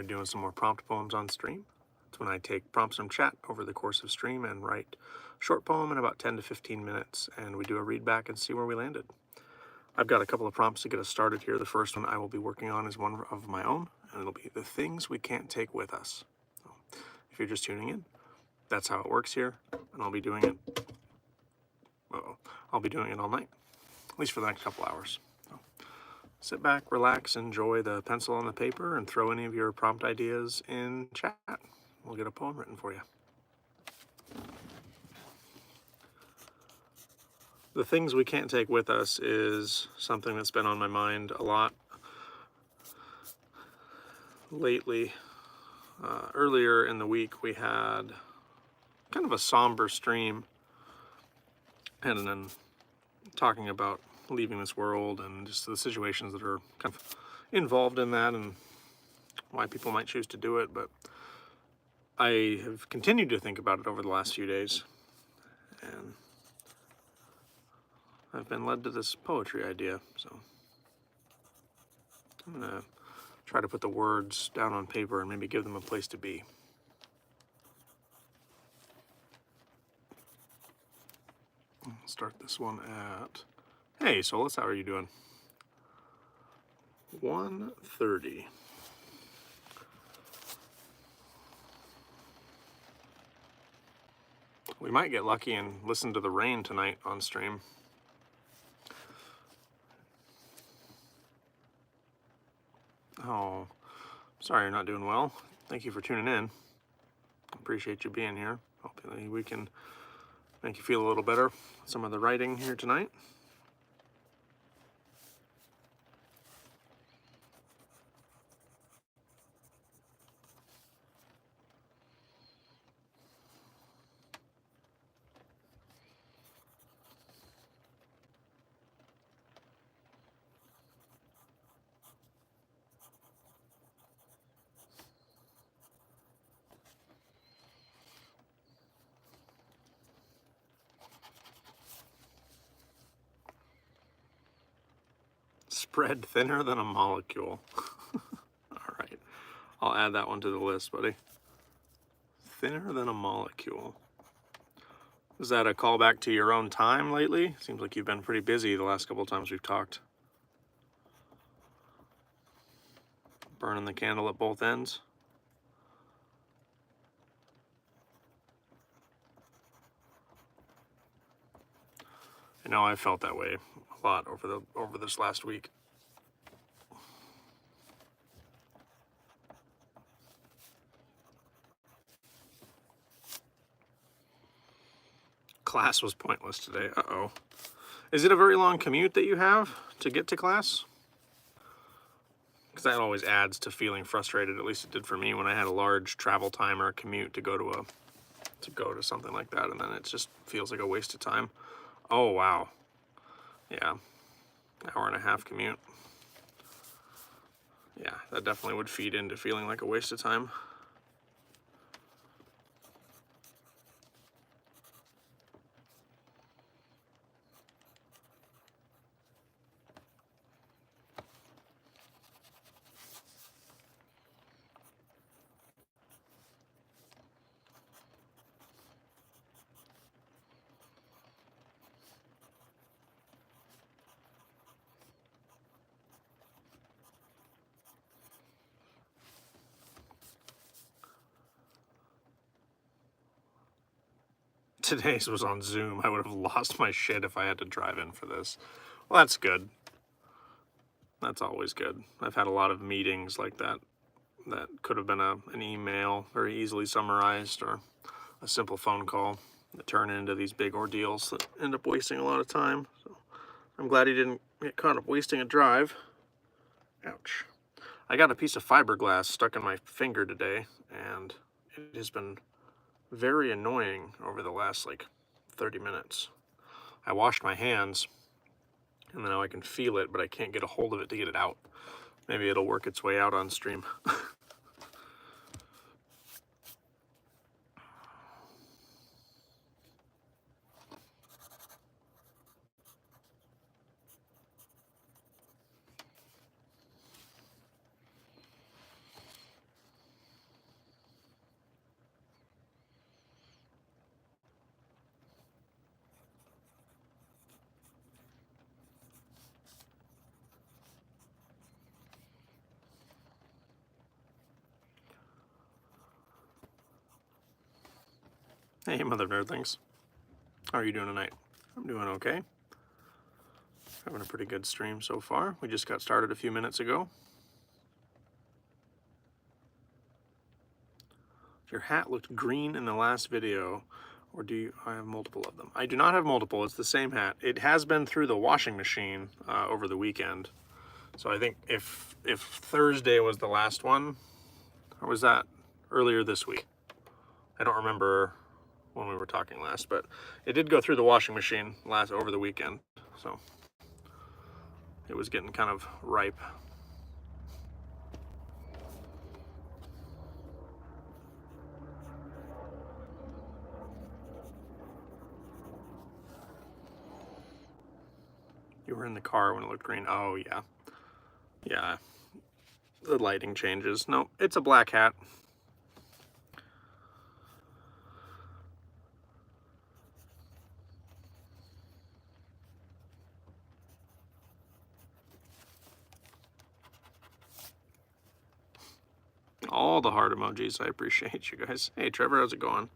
be doing some more prompt poems on stream. It's when I take prompts from chat over the course of stream and write a short poem in about 10 to 15 minutes, and we do a read back and see where we landed. I've got a couple of prompts to get us started here. The first one I will be working on is one of my own, and it'll be the things we can't take with us. So if you're just tuning in, that's how it works here, and I'll be doing it. I'll be doing it all night, at least for the next couple hours. So sit back, relax, enjoy the pencil and the paper, and throw any of your prompt ideas in chat. We'll get a poem written for you. The things we can't take with us is something that's been on my mind a lot lately. Earlier in the week, we had kind of a somber stream, and then talking about leaving this world and just the situations that are kind of involved in that and why people might choose to do it. But I have continued to think about it over the last few days, and I've been led to this poetry idea, so I'm gonna try to put the words down on paper and maybe give them a place to be. I'll start this one at, hey Solus, how are you doing? 1:30. We might get lucky and listen to the rain tonight on stream. Oh, sorry you're not doing well. Thank you for tuning in. Appreciate you being here. Hopefully we can make you feel a little better with some of the writing here tonight. Spread thinner than a molecule. All right, I'll add that one to the list, buddy. Thinner than a molecule. Is that a callback to your own time lately? Seems like you've been pretty busy the last couple of times we've talked. Burning the candle at both ends. I know I felt that way a lot over this last week. Class was pointless today. Uh-oh. Is it a very long commute that you have to get to class? Because that always adds to feeling frustrated. At least it did for me when I had a large travel time or a commute to go to something like that, and then it just feels like a waste of time. Oh wow. Yeah. Hour and a half commute. Yeah, that definitely would feed into feeling like a waste of time. Today's was on Zoom. I would have lost my shit if I had to drive in for this. Well, that's good. That's always good. I've had a lot of meetings like that could have been an email, very easily summarized, or a simple phone call that turn into these big ordeals that end up wasting a lot of time. So I'm glad he didn't get caught up wasting a drive. Ouch. I got a piece of fiberglass stuck in my finger today, and it has been very annoying over the last like 30 minutes. I washed my hands, and now I can feel it, but I can't get a hold of it to get it out. Maybe it'll work its way out on stream. Hey, Mother Nerdlings. How are you doing tonight? I'm doing okay. Having a pretty good stream so far. We just got started a few minutes ago. Your hat looked green in the last video, or do you? I have multiple of them. I do not have multiple. It's the same hat. It has been through the washing machine over the weekend. So I think if Thursday was the last one, or was that earlier this week? I don't remember when we were talking last, but it did go through the washing machine over the weekend. So it was getting kind of ripe. You were in the car when it looked green. Oh, yeah. Yeah. The lighting changes. No, it's a black hat. All the heart emojis. I appreciate you guys. Hey, Trevor, how's it going?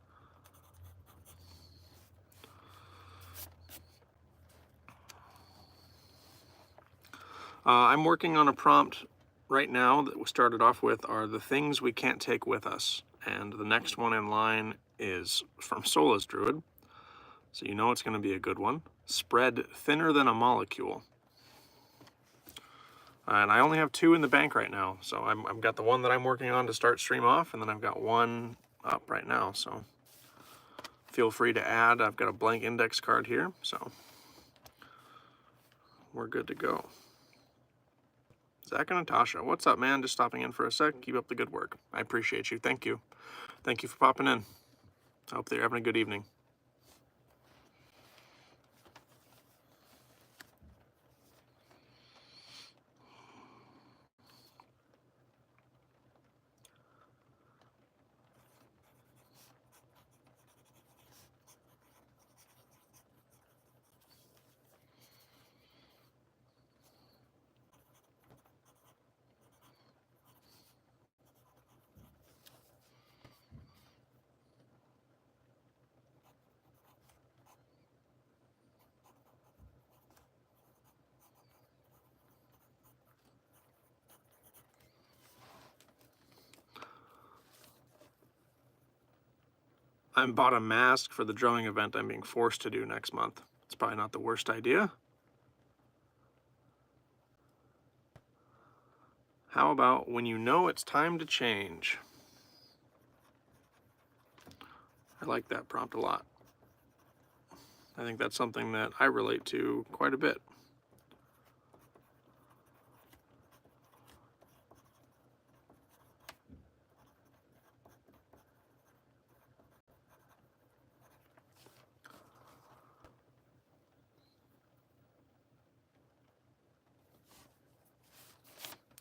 I'm working on a prompt right now that we started off with are the things we can't take with us. And the next one in line is from Solace Druid. So you know it's going to be a good one. Spread thinner than a molecule. And I only have 2 in the bank right now. So I've got the one that I'm working on to start stream off, and then I've got 1 up right now. So feel free to add. I've got a blank index card here, so we're good to go. Zach and Natasha, what's up, man? Just stopping in for a sec. Keep up the good work. I appreciate you. Thank you. Thank you for popping in. I hope that you're having a good evening. I bought a mask for the drumming event I'm being forced to do next month. It's probably not the worst idea. How about when you know it's time to change? I like that prompt a lot. I think that's something that I relate to quite a bit.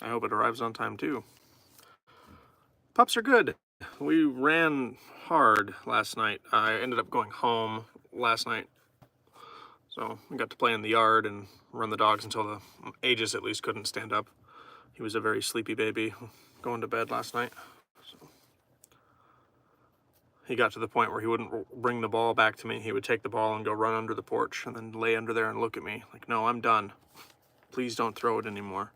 I hope it arrives on time too. Pups are good. We ran hard last night. I ended up going home last night. So we got to play in the yard and run the dogs until the Aegis at least couldn't stand up. He was a very sleepy baby going to bed last night. So he got to the point where he wouldn't bring the ball back to me. He would take the ball and go run under the porch and then lay under there and look at me like, no, I'm done. Please don't throw it anymore.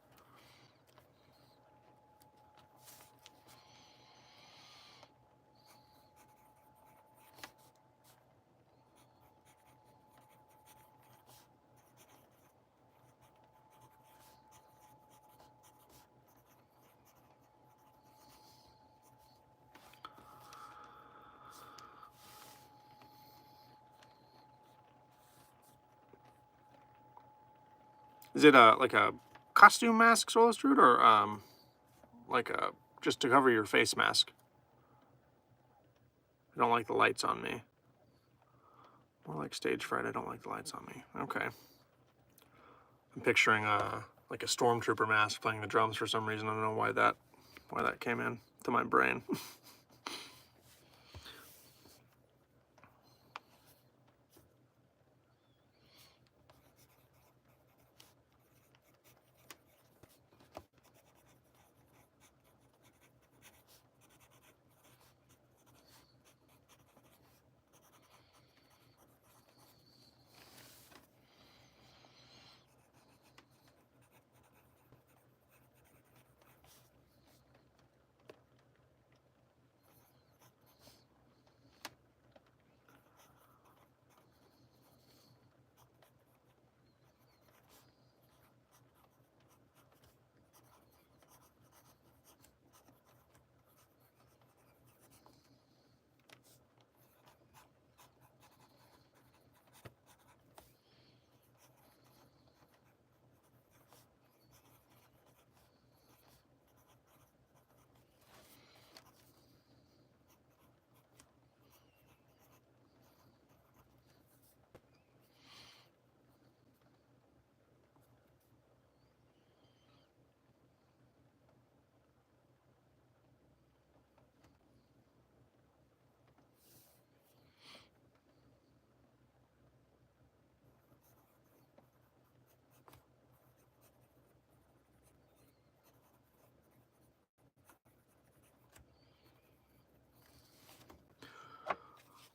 Is it like a costume mask, Solus Druid, or like a just to cover your face mask? I don't like the lights on me. More like stage fright. I don't like the lights on me. Okay. I'm picturing like a stormtrooper mask playing the drums for some reason. I don't know why that came in to my brain.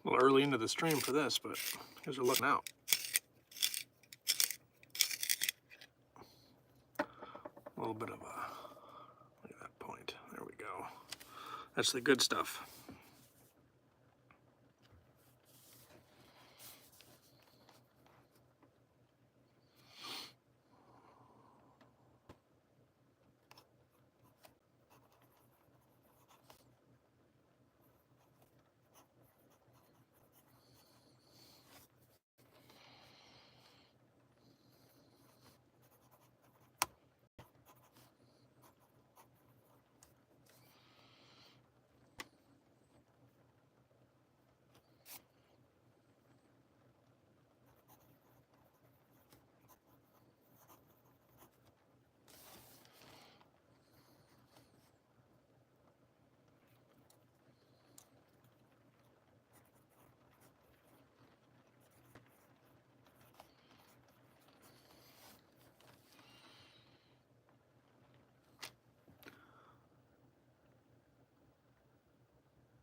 A little early into the stream for this, but you guys are looking out. A little bit of a, look at that point. There we go. That's the good stuff.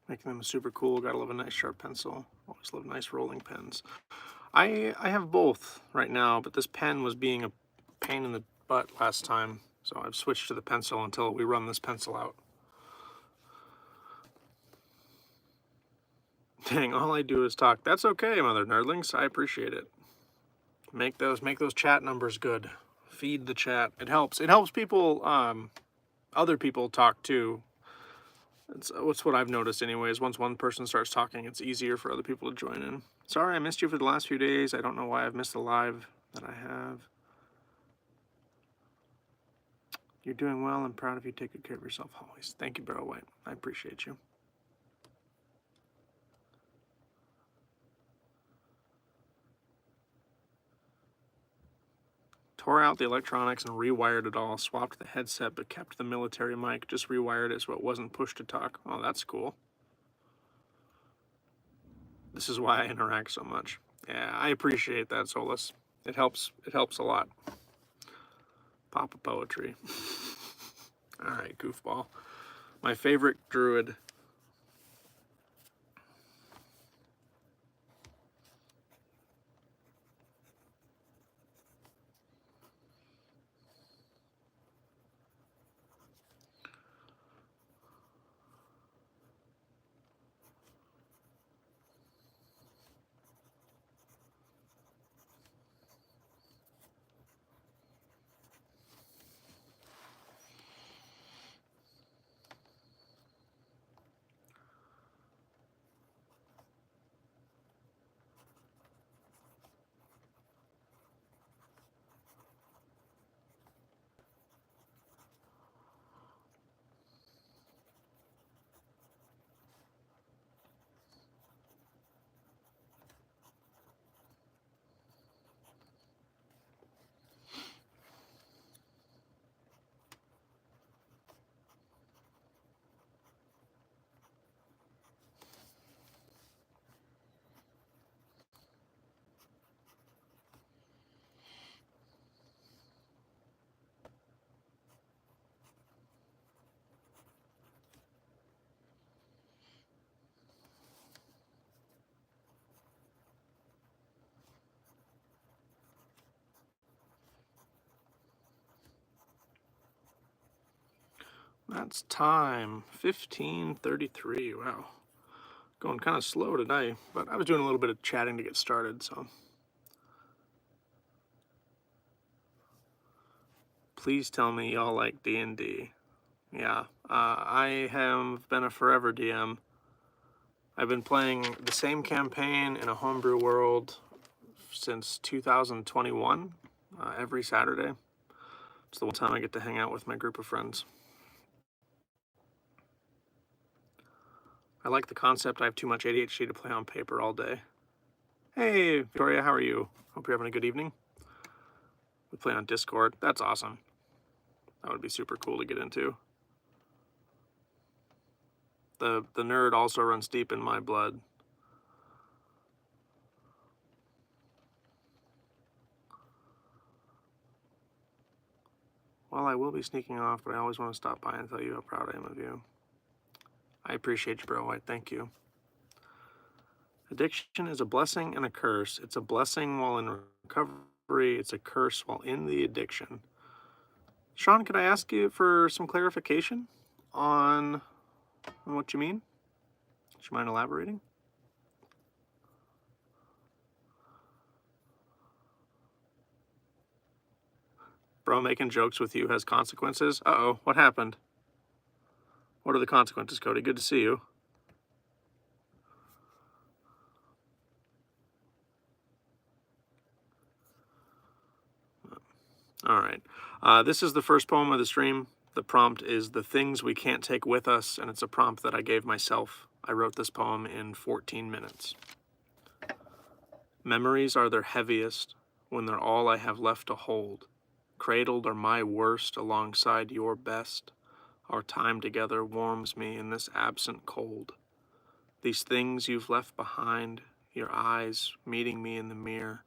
Making them super cool. Gotta love a nice sharp pencil. Always love nice rolling pens. I have both right now, but this pen was being a pain in the butt last time, so I've switched to the pencil until we run this pencil out. Dang, all I do is talk. That's okay, Mother Nerdlings. I appreciate it. Make those chat numbers good. Feed the chat. It helps. It helps people, other people talk too. It's what I've noticed anyways. Once one person starts talking, it's easier for other people to join in. Sorry I missed you for the last few days. I don't know why I've missed the live that I have. You're doing well. I'm proud of you. Take good care of yourself always. Thank you, Barrel White. I appreciate you. Tore out the electronics and rewired it all. Swapped the headset but kept the military mic. Just rewired it so it wasn't push to talk. Oh, that's cool. This is why I interact so much. Yeah, I appreciate that, Solus. It helps a lot. Papa poetry. Alright, goofball. My favorite druid. That's time. 15:33. Wow. Going kind of slow today, but I was doing a little bit of chatting to get started, so. Please tell me y'all like D&D. Yeah, I have been a forever DM. I've been playing the same campaign in a homebrew world since 2021, every Saturday. It's the one time I get to hang out with my group of friends. I like the concept. I have too much ADHD to play on paper all day. Hey, Victoria, how are you? Hope you're having a good evening. We play on Discord. That's awesome. That would be super cool to get into. The nerd also runs deep in my blood. Well, I will be sneaking off, but I always want to stop by and tell you how proud I am of you. I appreciate you, Bro White. Thank you. Addiction is a blessing and a curse. It's a blessing while in recovery. It's a curse while in the addiction. Sean, could I ask you for some clarification on what you mean? Would you mind elaborating? Bro, making jokes with you has consequences? Uh-oh, what happened? What are the consequences, Cody? Good to see you. All right. This is the first poem of the stream. The prompt is The Things We Can't Take With Us, and it's a prompt that I gave myself. I wrote this poem in 14 minutes. Memories are their heaviest when they're all I have left to hold. Cradled are my worst alongside your best. Our time together warms me in this absent cold. These things you've left behind, your eyes meeting me in the mirror,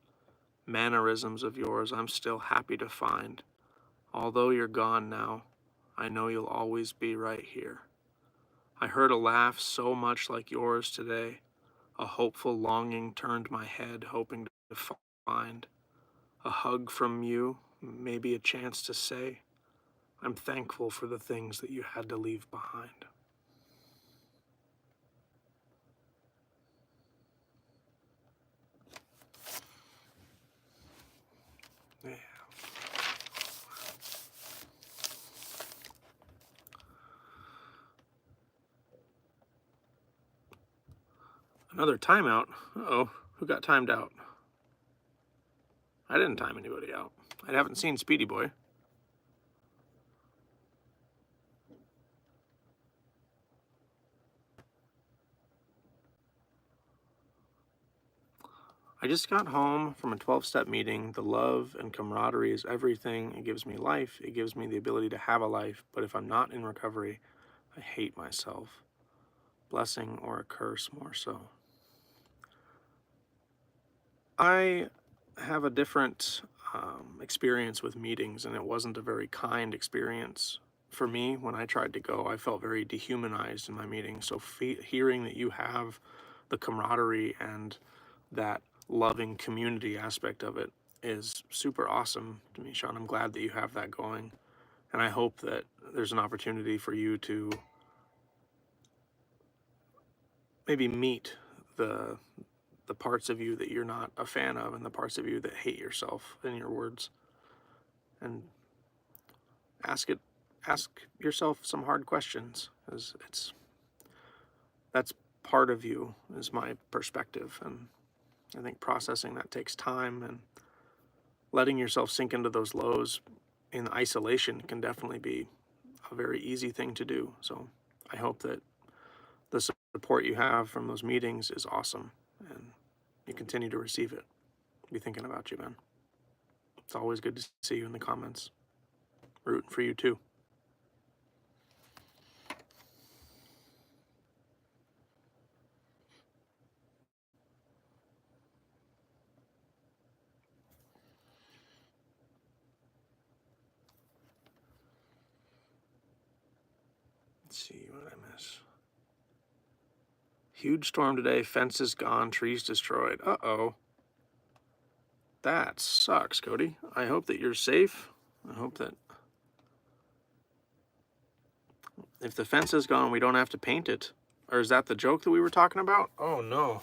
mannerisms of yours I'm still happy to find. Although you're gone now, I know you'll always be right here. I heard a laugh so much like yours today. A hopeful longing turned my head, hoping to find a hug from you, maybe a chance to say, I'm thankful for the things that you had to leave behind. Yeah. Another timeout? Uh-oh, who got timed out? I didn't time anybody out. I haven't seen Speedy Boy. I just got home from a 12-step meeting. The love and camaraderie is everything. It gives me life. It gives me the ability to have a life. But if I'm not in recovery, I hate myself. Blessing or a curse more so. I have a different experience with meetings, and it wasn't a very kind experience. For me, when I tried to go, I felt very dehumanized in my meeting. So hearing that you have the camaraderie and that loving community aspect of it is super awesome to me, Sean. I'm glad that you have that going. And I hope that there's an opportunity for you to maybe meet the parts of you that you're not a fan of and the parts of you that hate yourself, in your words, and ask yourself some hard questions, as that's part of you, is my perspective. And I think processing that takes time, and letting yourself sink into those lows in isolation can definitely be a very easy thing to do. So I hope that the support you have from those meetings is awesome, and you continue to receive it. Be thinking about you, man. It's always good to see you in the comments. Rooting for you too. Let's see what I miss. Huge storm today. Fences gone. Trees destroyed. Uh-oh. That sucks, Cody. I hope that you're safe. I hope that if the fence is gone, we don't have to paint it. Or is that the joke that we were talking about? Oh, no.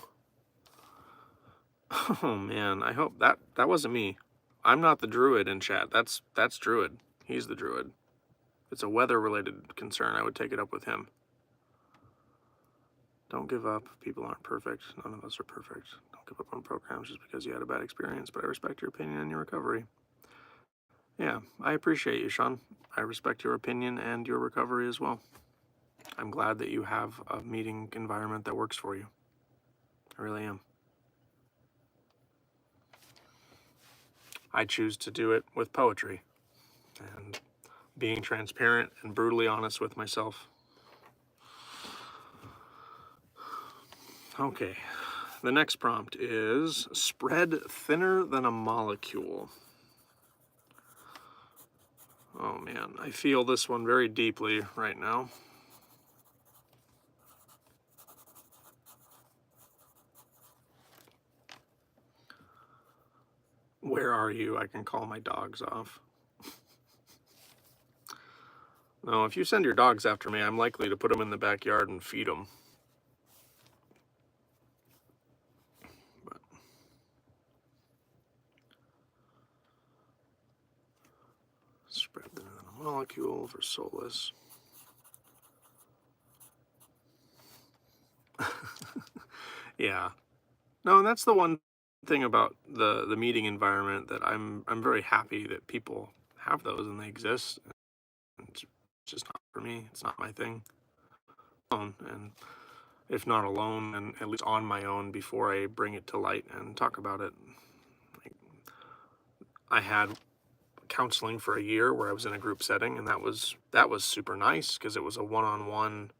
Oh, man. I hope that wasn't me. I'm not the druid in chat. That's Druid. He's the druid. If it's a weather-related concern, I would take it up with him. Don't give up. People aren't perfect. None of us are perfect. Don't give up on programs just because you had a bad experience, but I respect your opinion and your recovery. Yeah, I appreciate you, Sean. I respect your opinion and your recovery as well. I'm glad that you have a meeting environment that works for you. I really am. I choose to do it with poetry and being transparent and brutally honest with myself. Okay, the next prompt is spread thinner than a molecule. Oh man, I feel this one very deeply right now. Where are you? I can call my dogs off. No, if you send your dogs after me, I'm likely to put them in the backyard and feed them. But spread the molecule for Solus. Yeah. No, and that's the one thing about the meeting environment that I'm very happy that people have those and they exist. It's just not for me. It's not my thing. And if not alone, then at least on my own before I bring it to light and talk about it. Like, I had counseling for a year where I was in a group setting, and that was super nice because it was a one-on-one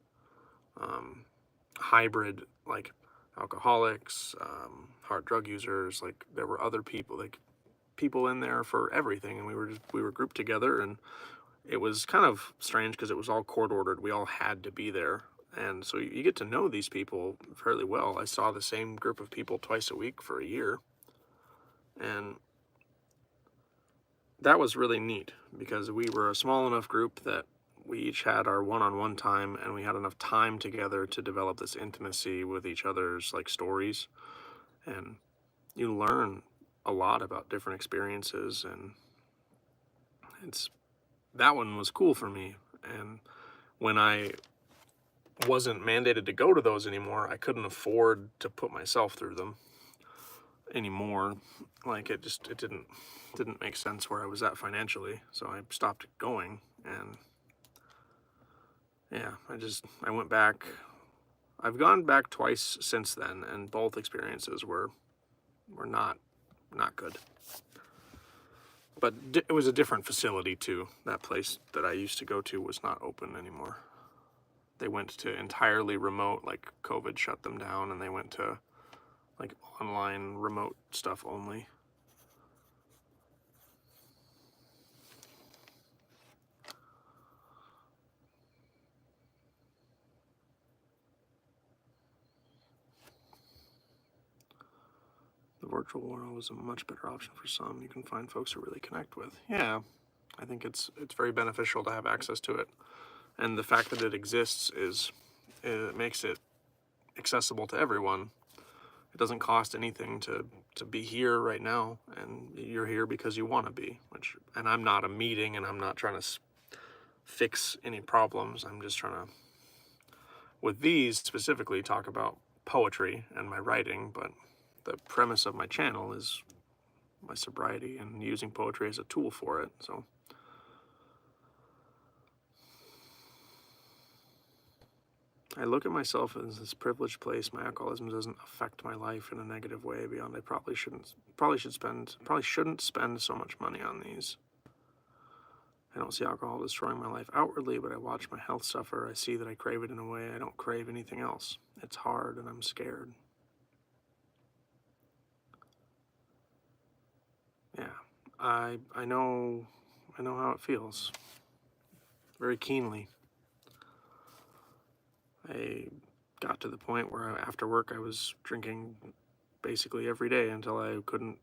hybrid, like alcoholics, hard drug users. Like there were other people, like people in there for everything, and we were grouped together, and it was kind of strange because it was all court ordered. We all had to be there. And so you get to know these people fairly well. I saw the same group of people twice a week for a year. And that was really neat because we were a small enough group that we each had our one-on-one time, and we had enough time together to develop this intimacy with each other's like stories. And you learn a lot about different experiences, and that one was cool for me. And when I wasn't mandated to go to those anymore, I couldn't afford to put myself through them anymore. Like it didn't make sense where I was at financially, so I stopped going. And yeah, I went back. I've gone back twice since then, and both experiences were not good. But it was a different facility too. That place that I used to go to was not open anymore. They went to entirely remote, like COVID shut them down, and they went to like online remote stuff only. The virtual world is a much better option for some. You can find folks to really connect with. Yeah, I think it's very beneficial to have access to it. And the fact that it exists it makes it accessible to everyone. It doesn't cost anything to be here right now, and you're here because you want to be. And I'm not a meeting, and I'm not trying to fix any problems. I'm just trying to, with these specifically, talk about poetry and my writing. But the premise of my channel is my sobriety and using poetry as a tool for it. So I look at myself as this privileged place. My alcoholism doesn't affect my life in a negative way beyond I probably shouldn't spend so much money on these. I don't see alcohol destroying my life outwardly, but I watch my health suffer. I see that I crave it in a way I don't crave anything else. It's hard and I'm scared. Yeah, I know how it feels very keenly. I got to the point where after work I was drinking basically every day until I couldn't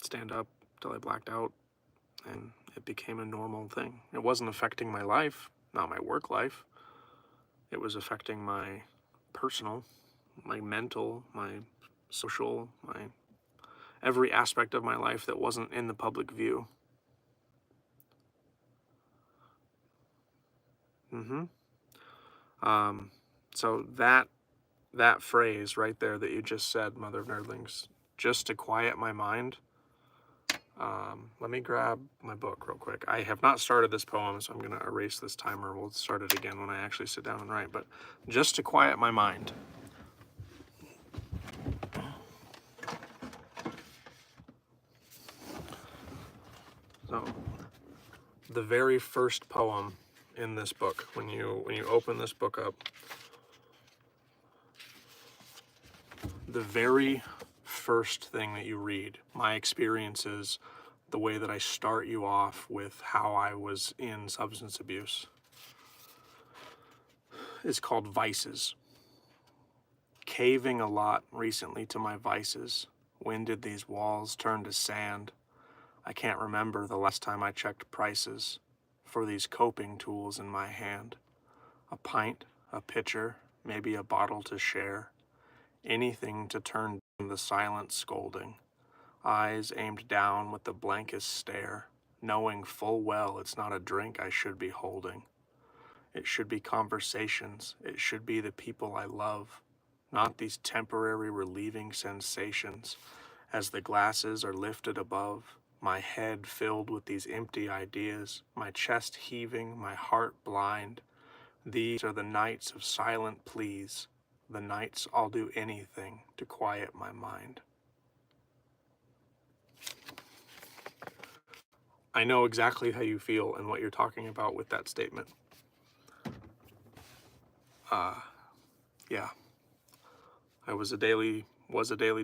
stand up, until I blacked out, and it became a normal thing. It wasn't affecting my life, not my work life. It was affecting my personal, my mental, my social, my every aspect of my life that wasn't in the public view. So that phrase right there that you just said, Mother of Nerdlings, just to quiet my mind. Let me grab my book real quick. I have not started this poem, so I'm going to erase this timer. We'll start it again when I actually sit down and write. But just to quiet my mind. So, the very first poem in this book, when you open this book up, the very first thing that you read, my experiences, the way that I start you off with how I was in substance abuse, is called Vices. Caving a lot recently to my vices When did these walls turn to sand? I can't remember the last time I checked prices for these coping tools in my hand. A pint, a pitcher, maybe a bottle to share. Anything to turn down the silent scolding. Eyes aimed down with the blankest stare, knowing full well it's not a drink I should be holding. It should be conversations. It should be the people I love, not these temporary relieving sensations. As the glasses are lifted above, my head filled with these empty ideas, my chest heaving, my heart blind. These are the nights of silent pleas, the nights I'll do anything to quiet my mind. I know exactly how you feel and what you're talking about with that statement. Yeah. I was a daily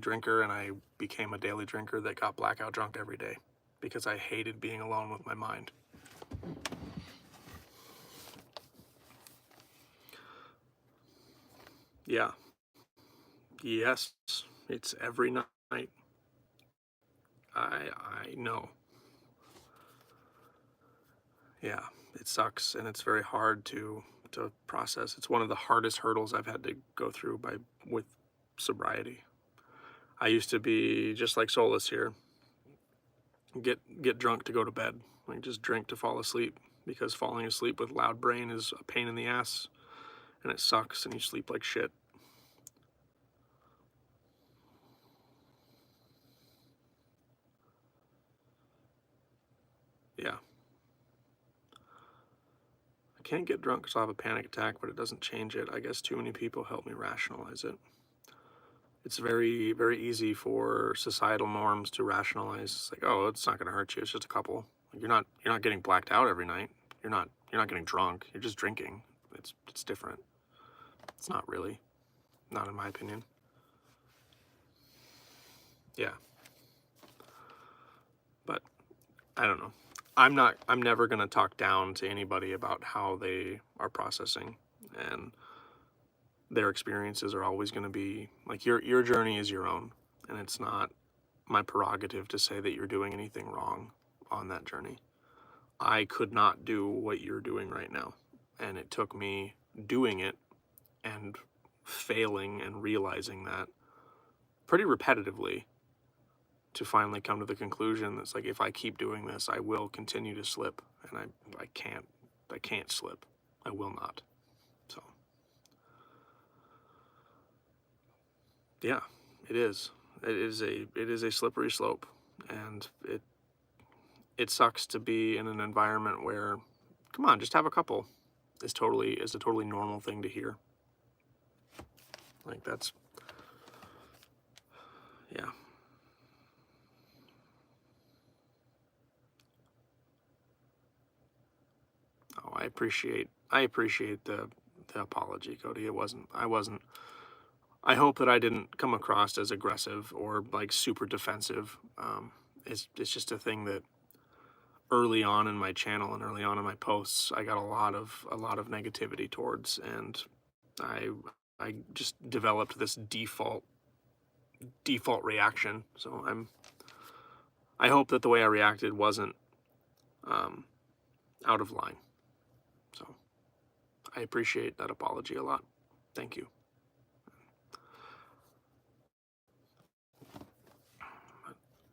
drinker, and I became a daily drinker that got blackout drunk every day because I hated being alone with my mind. Yeah. Yes, it's every night. I know. Yeah, it sucks, and it's very hard to process. It's one of the hardest hurdles I've had to go through with sobriety. I used to be just like Solus here. Get drunk to go to bed. Like, just drink to fall asleep, because falling asleep with loud brain is a pain in the ass, and it sucks, and you sleep like shit. Yeah. I can't get drunk because I'll have a panic attack, but it doesn't change it. I guess too many people help me rationalize it. It's very, very easy for societal norms to rationalize. It's like, oh, it's not going to hurt you. It's just a couple. Like, you're not getting blacked out every night. You're not getting drunk. You're just drinking. It's different. It's not really. Not in my opinion. Yeah. But I don't know. I'm never going to talk down to anybody about how they are processing, and their experiences are always going to be like, your journey is your own, and it's not my prerogative to say that you're doing anything wrong on that journey. I could not do what you're doing right now, and it took me doing it and failing and realizing that pretty repetitively to finally come to the conclusion that's like, if I keep doing this, I will continue to slip, and I can't slip. I will not. So yeah, it is. It is a slippery slope, and it sucks to be in an environment where, come on, just have a couple is a totally normal thing to hear. Like, that's, yeah. Oh, I appreciate the apology, Cody. I hope that I didn't come across as aggressive or like super defensive. It's just a thing that early on in my channel and early on in my posts, I got a lot of negativity towards, and I just developed this default reaction. So I hope that the way I reacted wasn't out of line. So I appreciate that apology a lot. Thank you.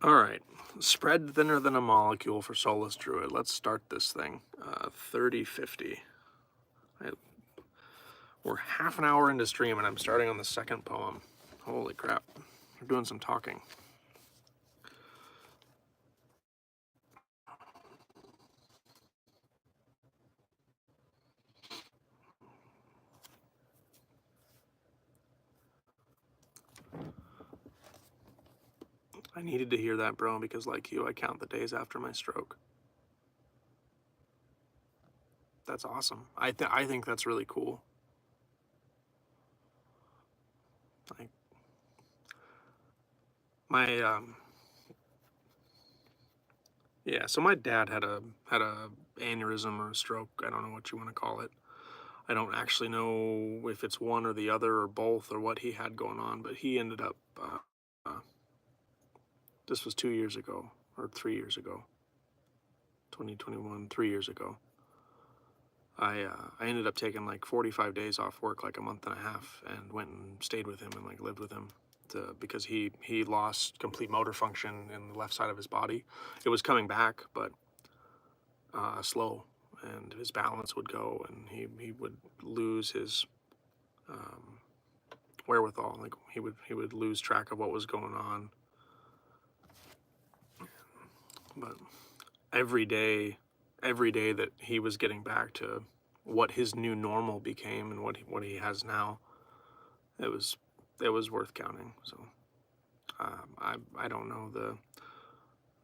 All right, spread thinner than a molecule for Solus Druid. Let's start this thing. 3050. We're half an hour into stream, and I'm starting on the second poem. Holy crap. We're doing some talking. I needed to hear that, bro, because like you, I count the days after my stroke. That's awesome. I think that's really cool. Like, my yeah, so my dad had a aneurysm or a stroke. I don't know what you want to call it. I don't actually know if it's one or the other or both or what he had going on, but he ended up This was 2 years ago, or 3 years ago. 2021, 3 years ago. I ended up taking like 45 days off work, like a month and a half, and went and stayed with him and like lived with him because he lost complete motor function in the left side of his body. It was coming back, but slow, and his balance would go, and he would lose his wherewithal. Like he would lose track of what was going on. But every day that he was getting back to what his new normal became and what he has now, it was worth counting. So I don't know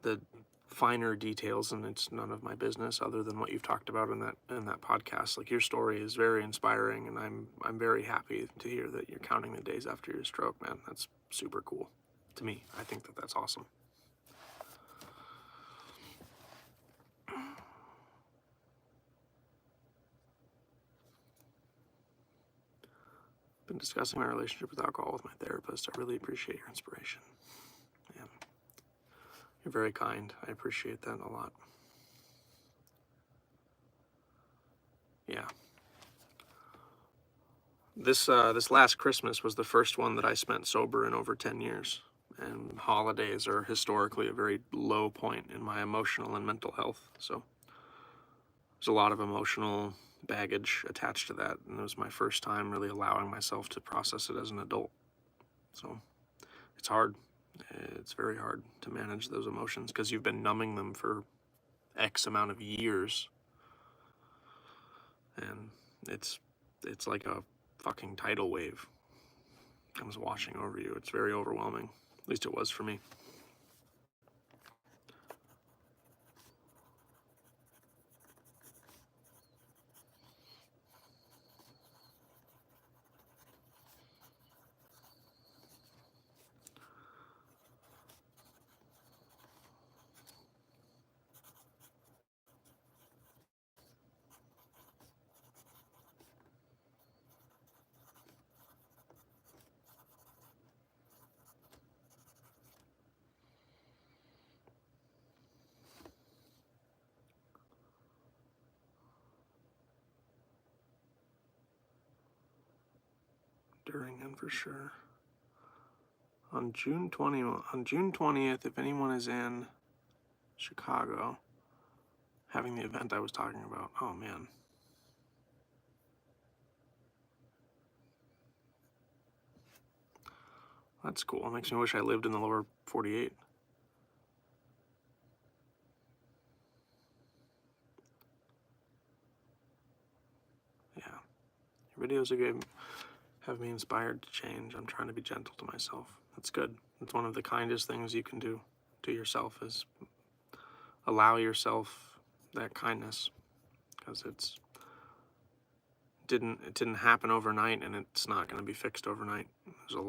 the finer details, and it's none of my business other than what you've talked about in that podcast. Like, your story is very inspiring, and I'm very happy to hear that you're counting the days after your stroke, man. That's super cool to me. I think that that's awesome. Been discussing my relationship with alcohol with my therapist. I really appreciate your inspiration. Yeah. You're very kind. I appreciate that a lot. Yeah. This last Christmas was the first one that I spent sober in over 10 years. And holidays are historically a very low point in my emotional and mental health. So there's a lot of emotional baggage attached to that. And it was my first time really allowing myself to process it as an adult. So it's hard. It's very hard to manage those emotions because you've been numbing them for X amount of years. And it's like a fucking tidal wave comes washing over you. It's very overwhelming. At least it was for me. During and for sure. On June 20th, if anyone is in Chicago, having the event I was talking about. Oh man. That's cool. It makes me wish I lived in the lower 48. Yeah. Your videos have me inspired to change. I'm trying to be gentle to myself. That's good. It's one of the kindest things you can do to yourself, is allow yourself that kindness, because it didn't happen overnight, and it's not going to be fixed overnight. There's a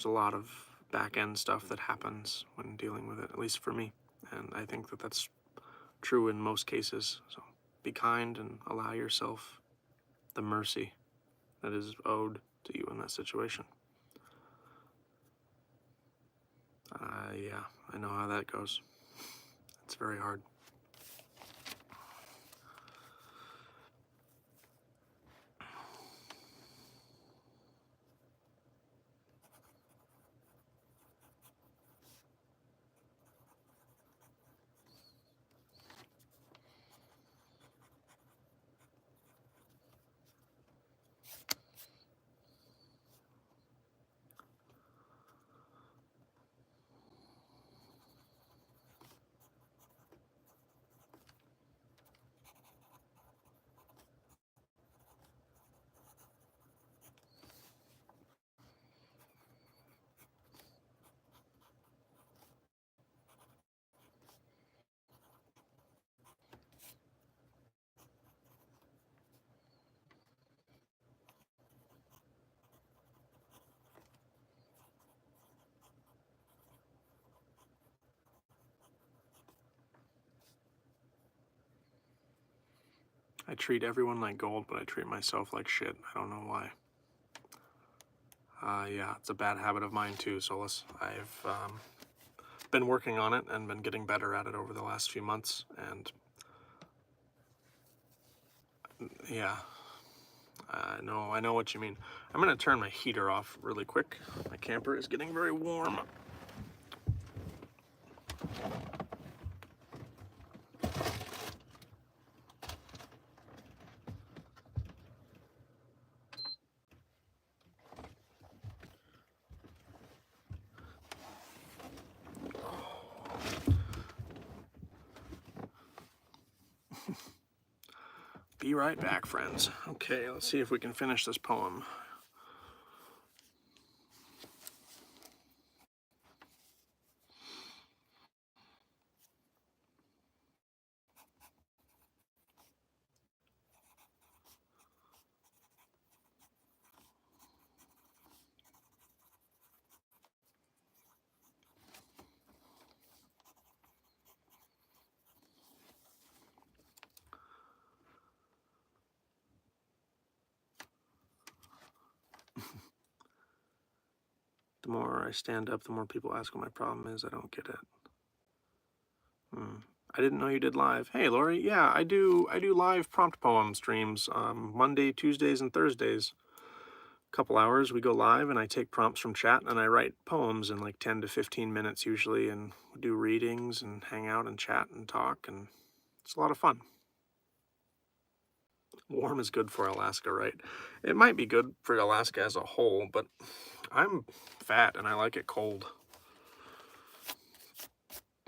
lot of back end stuff that happens when dealing with it, at least for me, and I think that that's true in most cases. So be kind and allow yourself the mercy that is owed to you in that situation. Yeah, I know how that goes. It's very hard. I treat everyone like gold, but I treat myself like shit. I don't know why. Yeah, it's a bad habit of mine too, Solus. I've been working on it and been getting better at it over the last few months, and yeah, I know what you mean. I'm gonna turn my heater off really quick. My camper is getting very warm. Be right back, friends. Okay, let's see if we can finish this poem. The more I stand up, the more people ask what my problem is. I don't get it. I didn't know you did live. Hey, Lori. Yeah, I do live prompt poem streams Monday, Tuesdays, and Thursdays. Couple hours we go live, and I take prompts from chat and I write poems in like 10 to 15 minutes usually, and we do readings and hang out and chat and talk, and it's a lot of fun. Warm is good for Alaska, right? It might be good for Alaska as a whole, but I'm fat and I like it cold.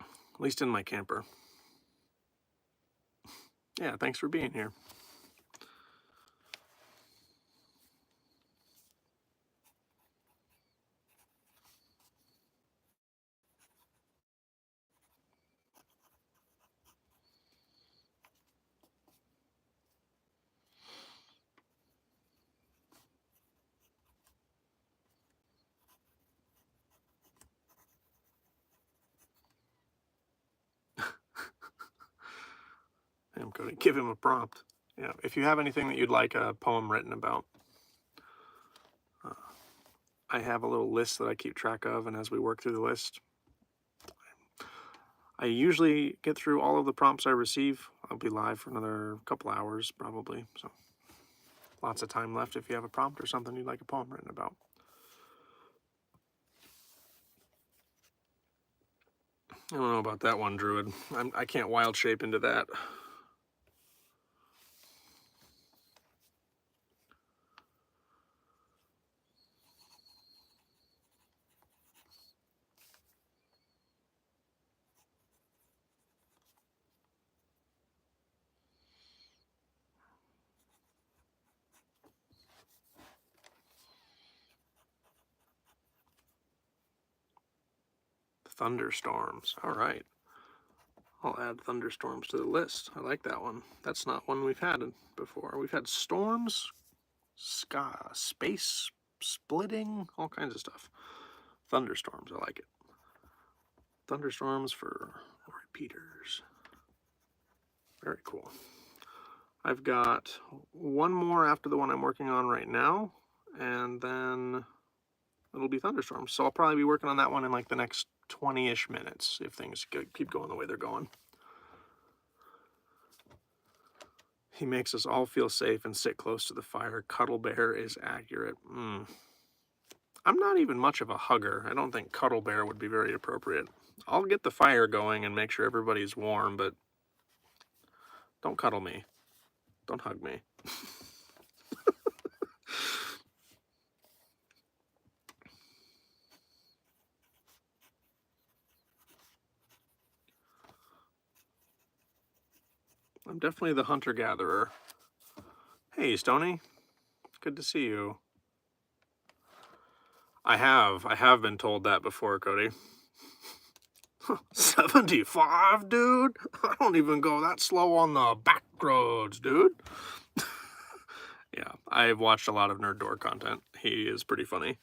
At least in my camper. Yeah, thanks for being here. I'm going to give him a prompt. Yeah, if you have anything that you'd like a poem written about, I have a little list that I keep track of, and as we work through the list, I usually get through all of the prompts I receive. I'll be live for another couple hours, probably, so lots of time left if you have a prompt or something you'd like a poem written about. I don't know about that one, Druid. I can't wild shape into that. Thunderstorms. All right. I'll add thunderstorms to the list. I like that one. That's not one we've had before. We've had storms, sky, space splitting, all kinds of stuff. Thunderstorms, I like it. Thunderstorms for Lori Peters. Very cool. I've got one more after the one I'm working on right now, and then it'll be thunderstorms. So I'll probably be working on that one in like the next 20-ish minutes if things keep going the way they're going. He makes us all feel safe and sit close to the fire. Cuddle Bear is accurate. I'm not even much of a hugger. I don't think Cuddle Bear would be very appropriate. I'll get the fire going and make sure everybody's warm, but don't cuddle me. Don't hug me. I'm definitely the hunter-gatherer. Hey, Stony. Good to see you. I have been told that before, Cody. 75, dude? I don't even go that slow on the back roads, dude. Yeah, I've watched a lot of Nerd Door content. He is pretty funny.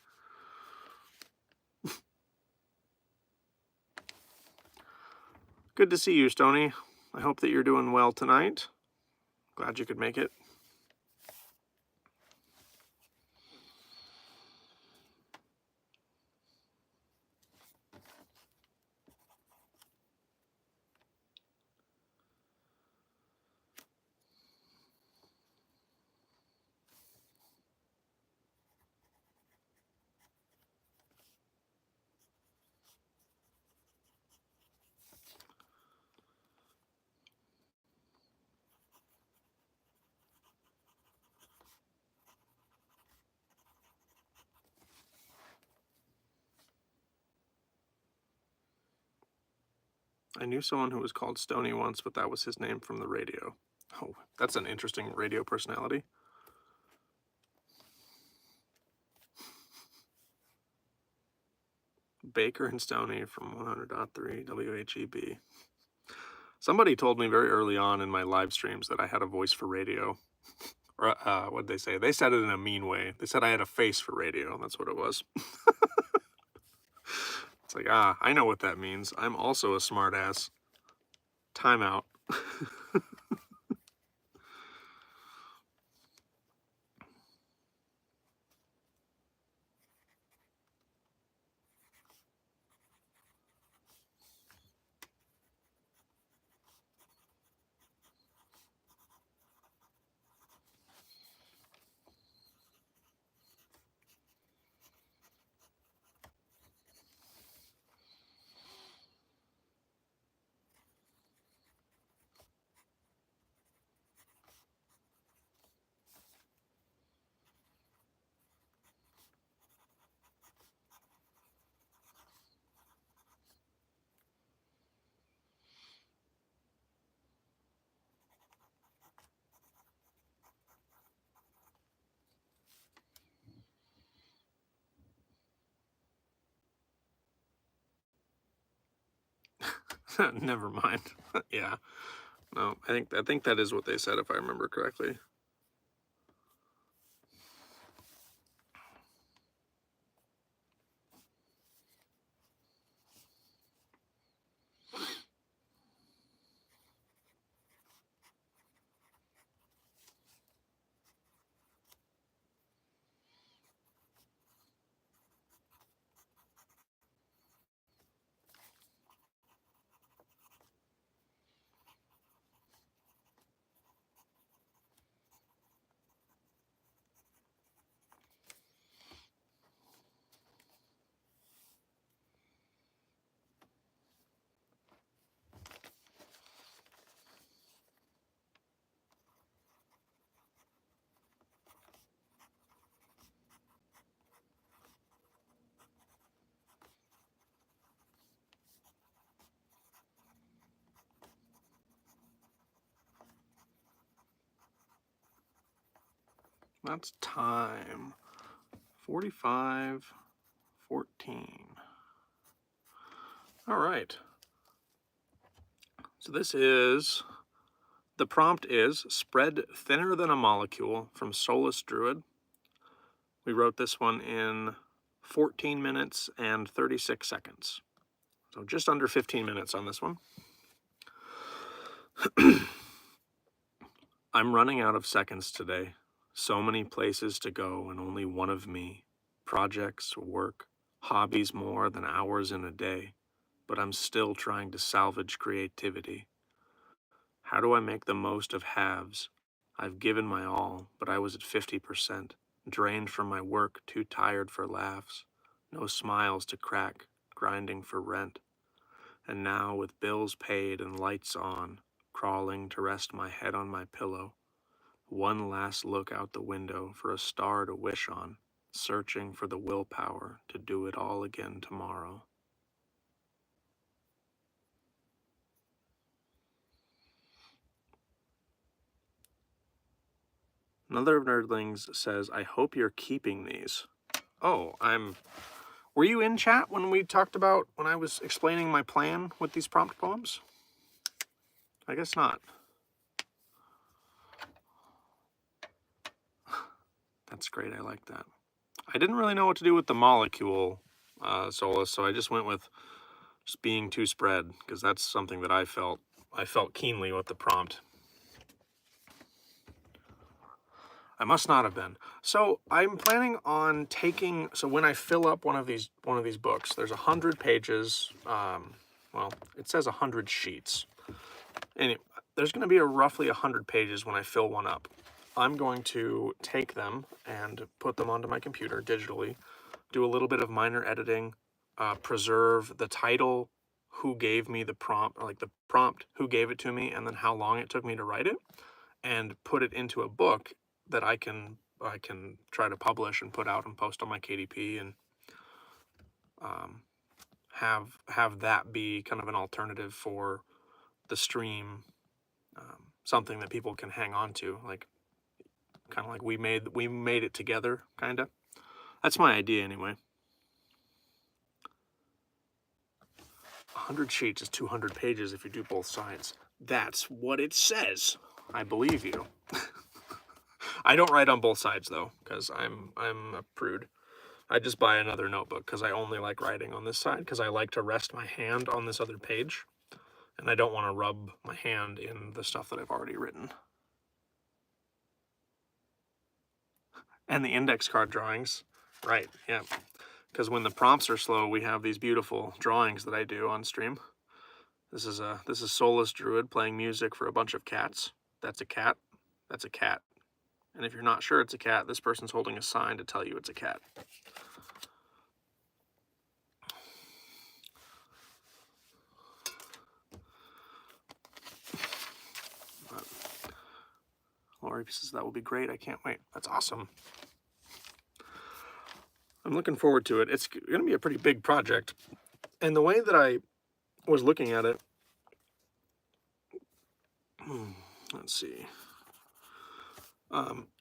Good to see you, Stony. I hope that you're doing well tonight. Glad you could make it. I knew someone who was called Stony once, but that was his name from the radio. Oh, that's an interesting radio personality. Baker and Stoney from 100.3 WHEB. Somebody told me very early on in my live streams that I had a voice for radio. Or what'd they say? They said it in a mean way. They said I had a face for radio. That's what it was. It's like, I know what that means. I'm also a smartass. Timeout. Never mind. Yeah. No, I think that is what they said if I remember correctly. That's time. 45:14. All right. So this is, the prompt is Spread Thinner Than a Molecule from Solus Druid. We wrote this one in 14 minutes and 36 seconds. So just under 15 minutes on this one. I'm running out of seconds today. So many places to go and only one of me. Projects, work, hobbies more than hours in a day. But I'm still trying to salvage creativity. How do I make the most of halves? I've given my all, but I was at 50%. Drained from my work, too tired for laughs. No smiles to crack, grinding for rent. And now, with bills paid and lights on, crawling to rest my head on my pillow. One last look out the window for a star to wish on, searching for the willpower to do it all again tomorrow. Another of Nerdlings says, I hope you're keeping these. Oh, were you in chat when we talked about, when I was explaining my plan with these prompt poems? I guess not. That's great, I like that. I didn't really know what to do with the molecule, Solus, so I just went with just being too spread, because that's something that I felt keenly with the prompt. I must not have been. So I'm planning on taking, so when I fill up one of these books, there's 100 pages, well, it says 100 sheets. Anyway, there's going to be roughly 100 pages when I fill one up. I'm going to take them and put them onto my computer digitally, do a little bit of minor editing, preserve the title, who gave me the prompt, or like the prompt, who gave it to me, and then how long it took me to write it, and put it into a book that I can try to publish and put out and post on my KDP and have that be kind of an alternative for the stream, something that people can hang on to, like kind of like we made it together, kind of. That's my idea anyway. 100 sheets is 200 pages if you do both sides. That's what it says. I believe you. I don't write on both sides though, because I'm a prude. I just buy another notebook because I only like writing on this side because I like to rest my hand on this other page, and I don't want to rub my hand in the stuff that I've already written. And the index card drawings, right, yeah. Because when the prompts are slow, we have these beautiful drawings that I do on stream. This is Soulless Druid playing music for a bunch of cats. That's a cat. That's a cat. And if you're not sure it's a cat, this person's holding a sign to tell you it's a cat. Lori says that will be great. I can't wait. That's awesome. I'm looking forward to it. It's going to be a pretty big project. And the way that I was looking at it, let's see.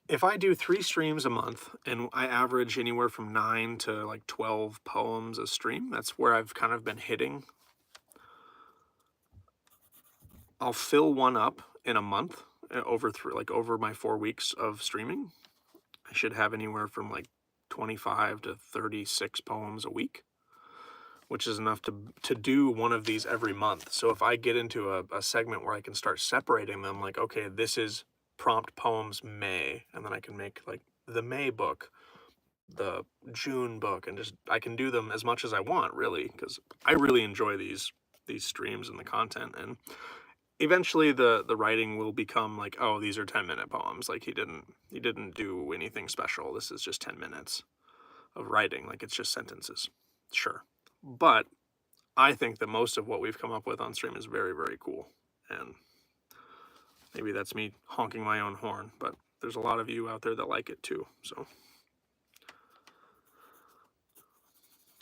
If I do 3 streams a month and I average anywhere from 9 to like 12 poems a stream, that's where I've kind of been hitting. I'll fill one up in a month over my 4 weeks of streaming. I should have anywhere from like 25 to 36 poems a week, which is enough to do one of these every month. So if I get into a segment where I can start separating them, like, okay, this is prompt poems May, and then I can make like the May book, the June book, and just I can do them as much as I want, really, because I really enjoy these streams and the content. And eventually the writing will become like, oh, these are 10-minute poems. Like he didn't do anything special. This is just 10 minutes of writing. Like it's just sentences. Sure. But I think that most of what we've come up with on stream is very, very cool. And maybe that's me honking my own horn, but there's a lot of you out there that like it too. So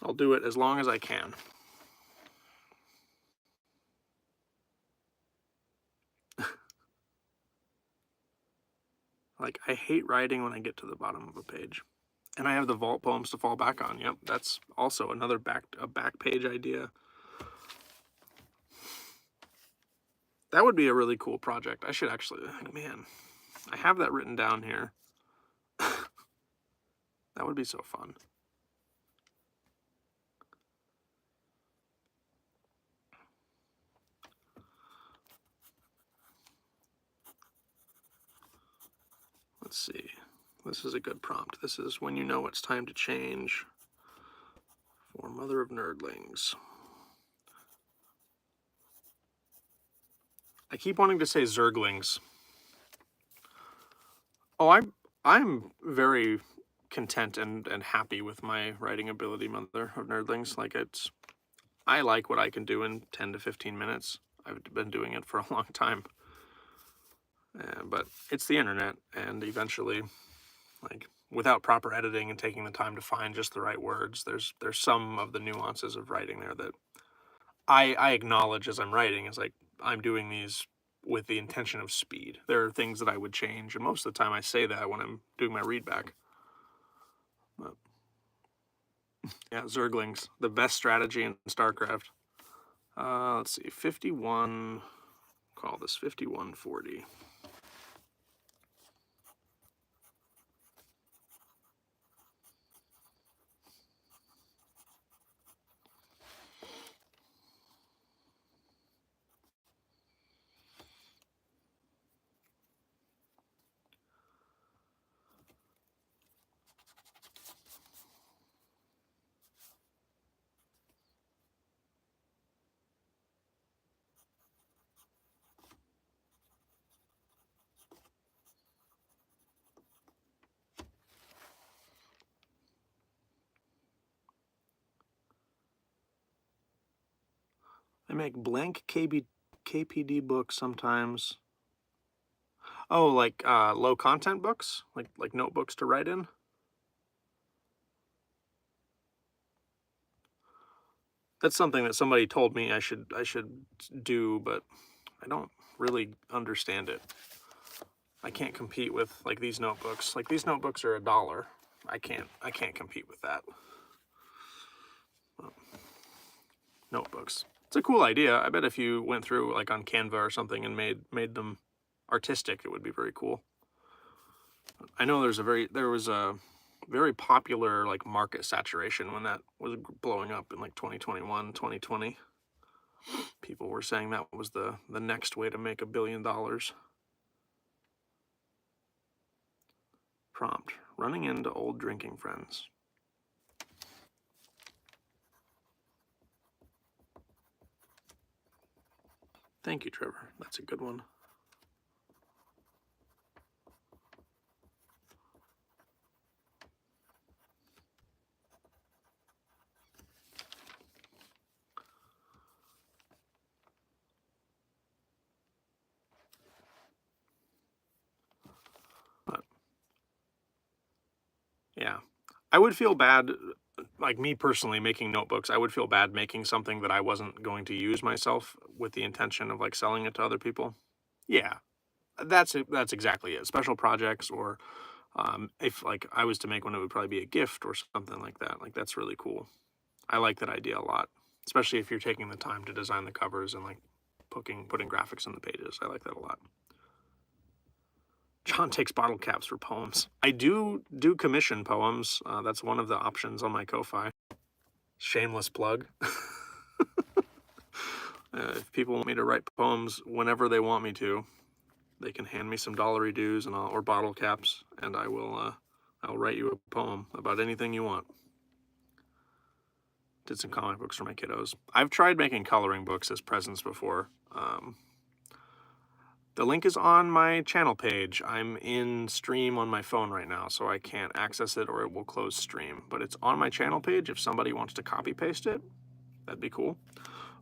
I'll do it as long as I can. Like, I hate writing when I get to the bottom of a page. And I have the vault poems to fall back on. Yep, that's also another back page idea. That would be a really cool project. I should actually, man, I have that written down here. That would be so fun. Let's see. This is a good prompt. This is when you know it's time to change for Mother of Nerdlings. I keep wanting to say Zerglings. Oh, I'm very content and happy with my writing ability, Mother of Nerdlings. Like I like what I can do in 10 to 15 minutes. I've been doing it for a long time. But it's the internet, and eventually, like, without proper editing and taking the time to find just the right words, there's some of the nuances of writing there that I acknowledge as I'm writing. It's like, I'm doing these with the intention of speed. There are things that I would change, and most of the time I say that when I'm doing my readback. But, yeah, Zerglings, the best strategy in StarCraft. Let's see, 51, call this 5140. I make blank KPD books sometimes. Oh, like low content books, like notebooks to write in. That's something that somebody told me I should do, but I don't really understand it. I can't compete with like these notebooks. Like these notebooks are $1. I can't compete with that. Notebooks. It's a cool idea. I bet if you went through like on Canva or something and made them artistic, it would be very cool. I know there was a very popular like market saturation when that was blowing up in like 2021, 2020. People were saying that was the next way to make $1 billion. Prompt: running into old drinking friends. Thank you, Trevor. That's a good one. But, yeah. I would feel bad, like me personally making notebooks, I would feel bad making something that I wasn't going to use myself with the intention of like selling it to other people. Yeah, that's exactly it. Special projects, or if like I was to make one, it would probably be a gift or something like that. Like that's really cool. I like that idea a lot, especially if you're taking the time to design the covers and like putting graphics on the pages. I like that a lot. John takes bottle caps for poems. I do commission poems. That's one of the options on my Ko-Fi. Shameless plug. If people want me to write poems whenever they want me to, they can hand me some dollary dues and or bottle caps, and I'll write you a poem about anything you want. Did some comic books for my kiddos. I've tried making coloring books as presents before. The link is on my channel page. I'm in stream on my phone right now, so I can't access it or it will close stream. But it's on my channel page. If somebody wants to copy paste it, that'd be cool.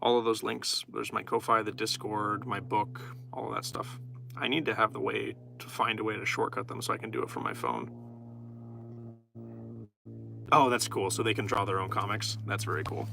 All of those links, there's my Ko-Fi, the Discord, my book, all of that stuff. I need to have the way to find a way to shortcut them so I can do it from my phone. Oh, that's cool. So they can draw their own comics. That's very cool.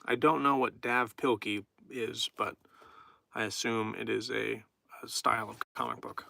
I don't know what Dav Pilkey is, but I assume it is a style of comic book.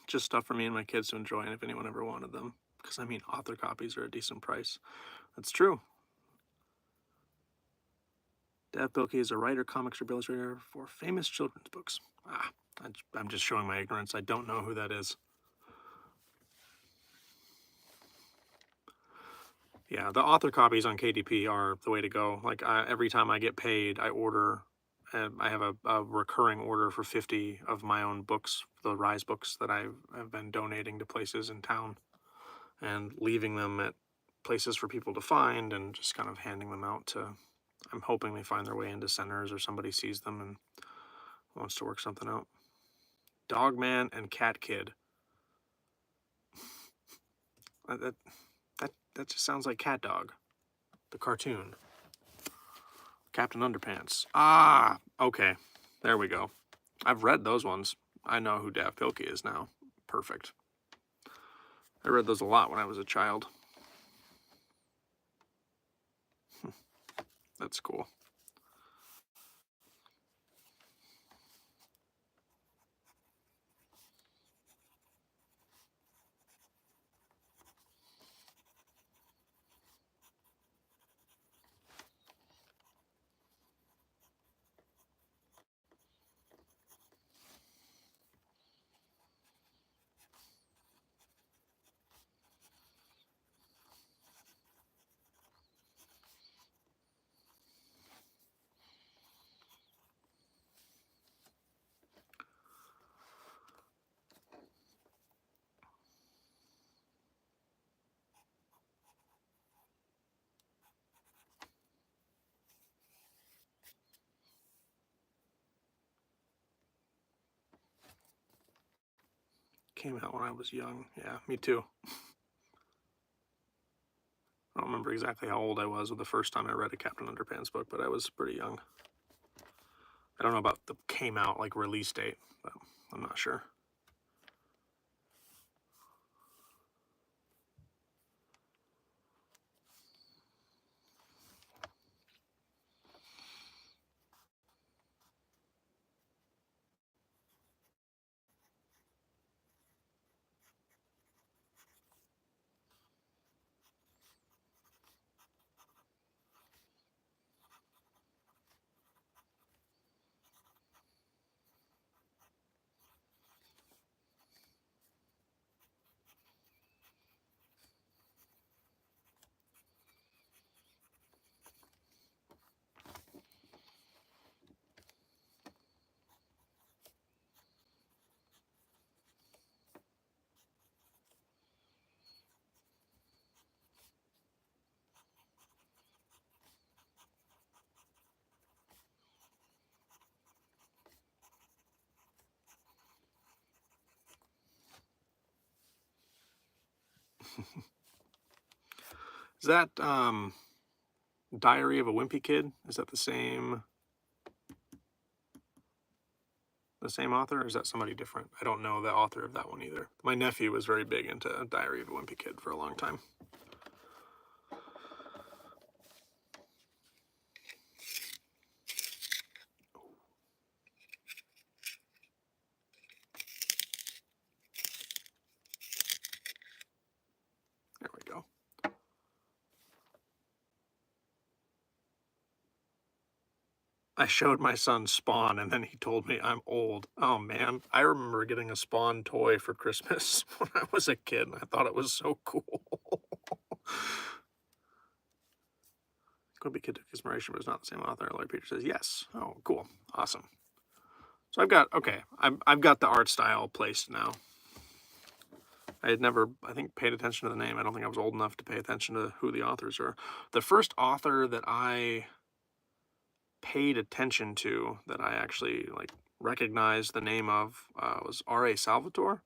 Just stuff for me and my kids to enjoy, and if anyone ever wanted them. Because, I mean, author copies are a decent price. That's true. Dav Pilkey is a writer, comic strip illustrator for famous children's books. I'm just showing my ignorance. I don't know who that is. Yeah, the author copies on KDP are the way to go. Like, every time I get paid, I order. I have a recurring order for 50 of my own books, the Rise books that I've been donating to places in town and leaving them at places for people to find and just kind of handing them out to. I'm hoping they find their way into centers or somebody sees them and wants to work something out. Dogman and Cat Kid. That just sounds like Cat Dog, the cartoon. Captain Underpants. Ah, okay. There we go. I've read those ones. I know who Dav Pilkey is now. Perfect. I read those a lot when I was a child. That's cool. Came out when I was young. Yeah, me too. I don't remember exactly how old I was the first time I read a Captain Underpants book, but I was pretty young. I don't know about the came out, like, release date, but I'm not sure. Is that Diary of a Wimpy Kid? Is that the same author, or is that somebody different? I don't know the author of that one either. My nephew was very big into Diary of a Wimpy Kid for a long time. There we go. I showed my son Spawn, and then he told me I'm old. Oh, man. I remember getting a Spawn toy for Christmas when I was a kid, and I thought it was so cool. Wimpy Kid took inspiration, but it's not the same author. Lloyd Peter says yes. Oh, cool. Awesome. So I've got the art style placed now. I had never, I think, paid attention to the name. I don't think I was old enough to pay attention to who the authors are. The first author that I paid attention to, that I actually recognized the name of, was R.A. Salvatore.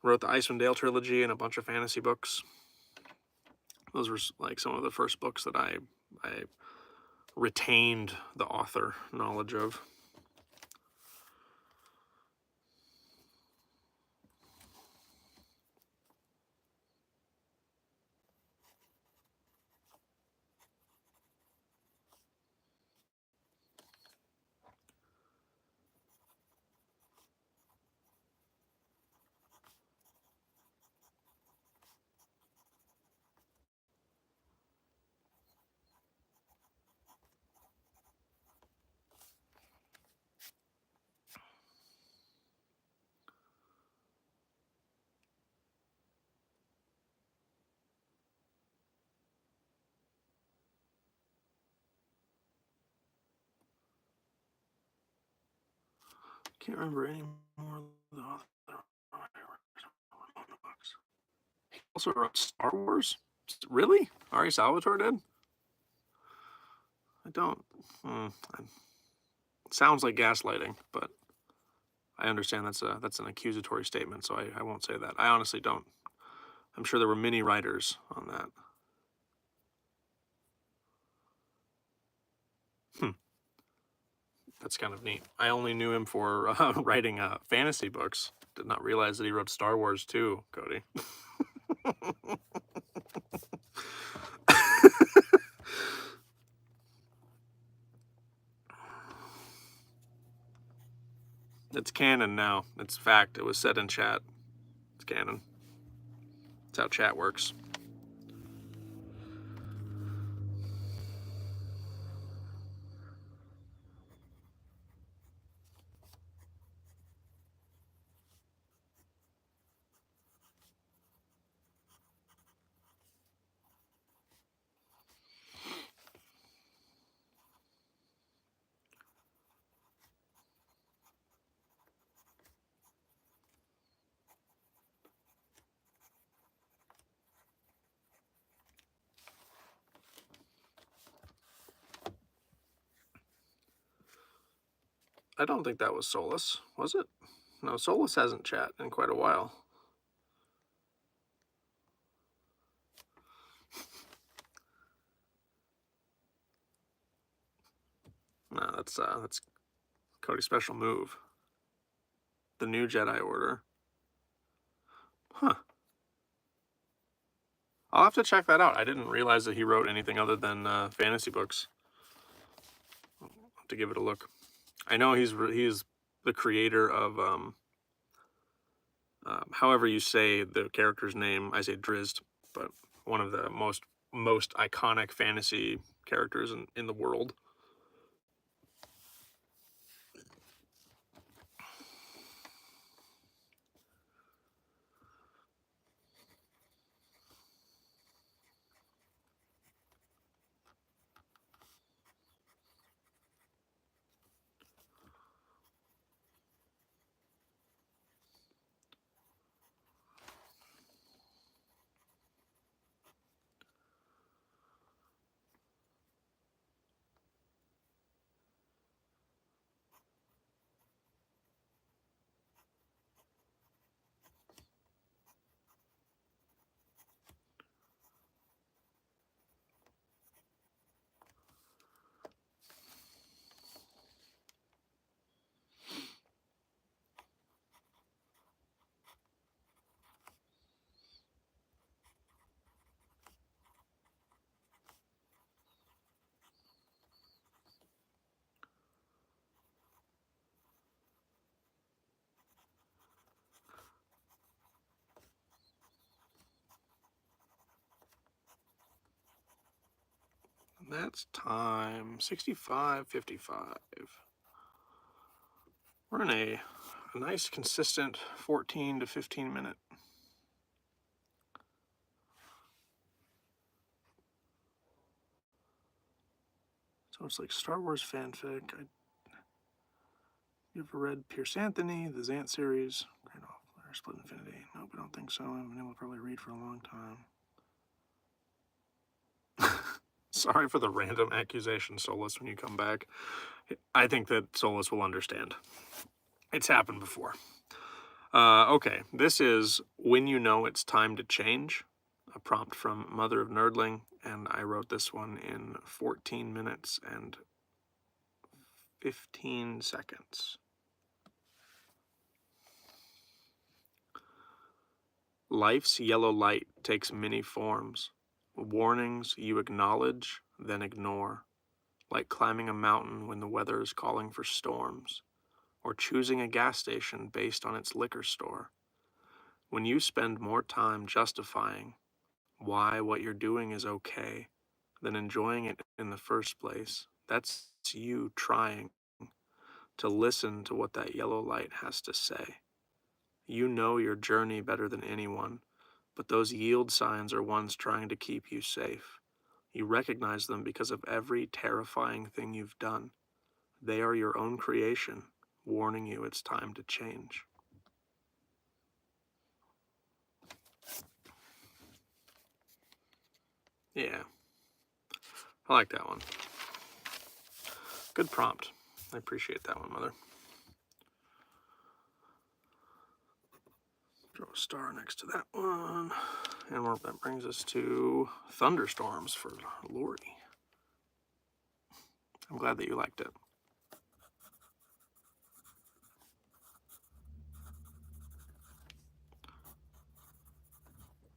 Wrote the Icewind Dale trilogy and a bunch of fantasy books. Those were some of the first books that I retained the author knowledge of. Can't remember any more of the author. He also wrote Star Wars? Really? R.A. Salvatore did? I don't. It sounds like gaslighting, but I understand that's an accusatory statement, so I won't say that. I honestly don't. I'm sure there were many writers on that. That's kind of neat. I only knew him for writing fantasy books. Did not realize that he wrote Star Wars too, Cody. It's canon now. It's fact. It was said in chat. It's canon. That's how chat works. I don't think that was Solus, was it? No, Solus hasn't chat in quite a while. No, that's Cody's special move. The new Jedi Order. Huh. I'll have to check that out. I didn't realize that he wrote anything other than fantasy books. I'll have to give it a look. I know he's the creator of however you say the character's name. I say Drizzt, but one of the most iconic fantasy characters in the world. That's time 65:55. We're in a nice consistent 14 to 15 minute. So it's like Star Wars fanfic. You ever read Pierce Anthony, the Zant series? Great Offler, Split Infinity. Nope, I don't think so. I haven't been able to probably read for a long time. Sorry for the random accusation, Solus, when you come back. I think that Solus will understand. It's happened before. Okay, this is When You Know It's Time to Change, a prompt from Mother of Nerdling, and I wrote this one in 14 minutes and 15 seconds. Life's yellow light takes many forms. Warnings you acknowledge, then ignore, like climbing a mountain when the weather is calling for storms, or choosing a gas station based on its liquor store. When you spend more time justifying why what you're doing is okay than enjoying it in the first place, that's you trying to listen to what that yellow light has to say. You know your journey better than anyone, but those yield signs are ones trying to keep you safe. You recognize them because of every terrifying thing you've done. They are your own creation, warning you it's time to change. Yeah, I like that one. Good prompt. I appreciate that one, Mother. Throw a star next to that one. And that brings us to Thunderstorms for Lori. I'm glad that you liked it.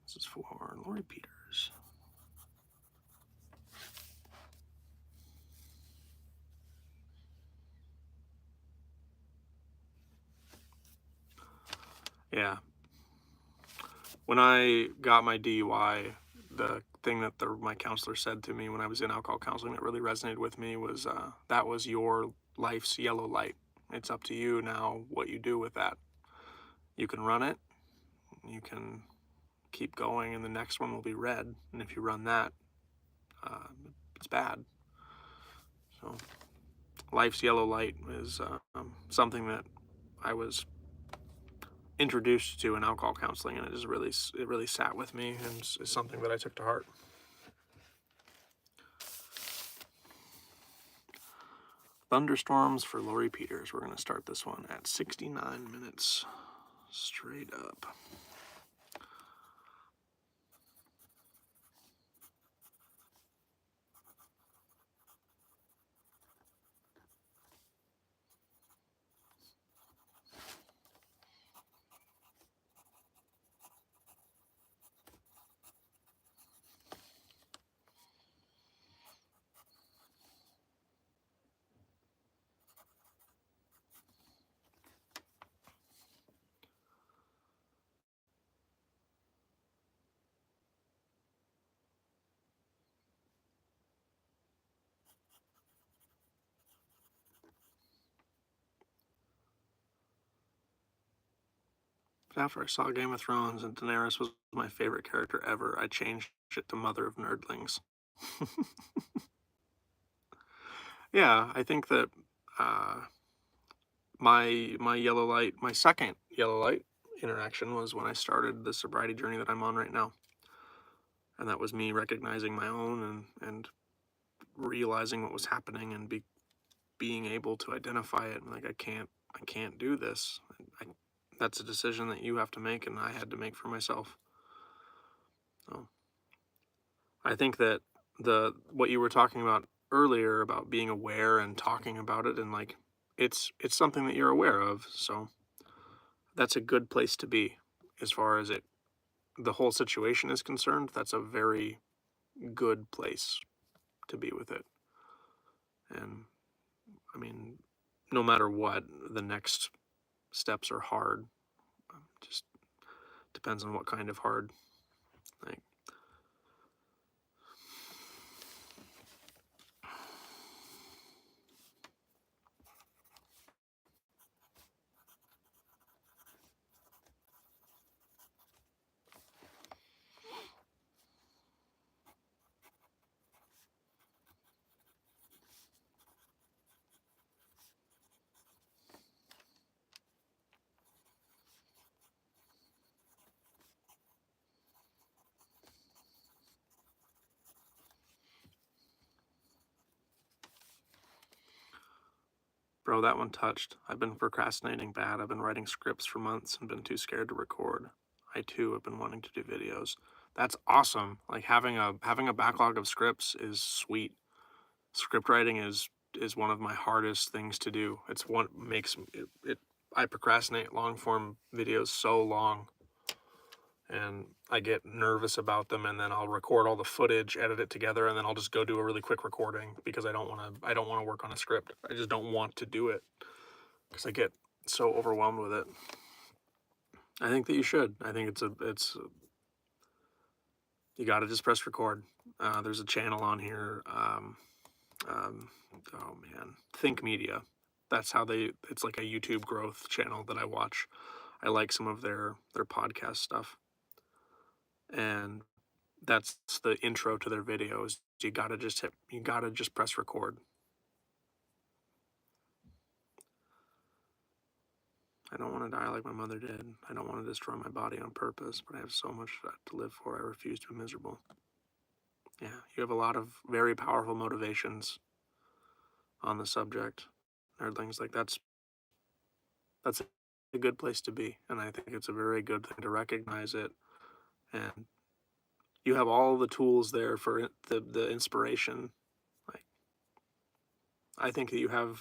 This is for Lori Peters. Yeah. When I got my DUI, the thing that my counselor said to me when I was in alcohol counseling that really resonated with me was that was your life's yellow light. It's up to you now what you do with that. You can run it, you can keep going, and the next one will be red. And if you run that, it's bad. So life's yellow light is something that I was introduced to in alcohol counseling, and it really sat with me and is something that I took to heart. Thunderstorms for Lori Peters. We're going to start this one at 69 minutes straight up. After I saw Game of Thrones and Daenerys was my favorite character ever, I changed it to Mother of Nerdlings. Yeah, I think that my yellow light, my second yellow light interaction was when I started the sobriety journey that I'm on right now. And that was me recognizing my own and realizing what was happening and being able to identify it. And like, I can't do this. That's a decision that you have to make, and I had to make for myself. So I think that what you were talking about earlier about being aware and talking about it, and like it's something that you're aware of. So that's a good place to be as far as the whole situation is concerned. That's a very good place to be with it. And I mean, no matter what, the next steps are hard. Just depends on what kind of hard. Like, bro, that one touched. I've been procrastinating bad. I've been writing scripts for months and been too scared to record. I too have been wanting to do videos. That's awesome. Like having a backlog of scripts is sweet. Script writing is one of my hardest things to do. It's what makes it I procrastinate long form videos so long, and I get nervous about them, and then I'll record all the footage, edit it together, and then I'll just go do a really quick recording because I don't want to work on a script. I just don't want to do it because I get so overwhelmed with it. I think that you should. I think it's you got to just press record. There's a channel on here. Oh man, Think Media. That's how it's like a YouTube growth channel that I watch. I like some of their podcast stuff. And that's the intro to their videos. You gotta just press record. I don't want to die like my mother did. I don't want to destroy my body on purpose, but I have so much to live for. I refuse to be miserable. Yeah, you have a lot of very powerful motivations on the subject or things like that's a good place to be, and I think it's a very good thing to recognize it. And you have all the tools there for the inspiration. Like, I think that you have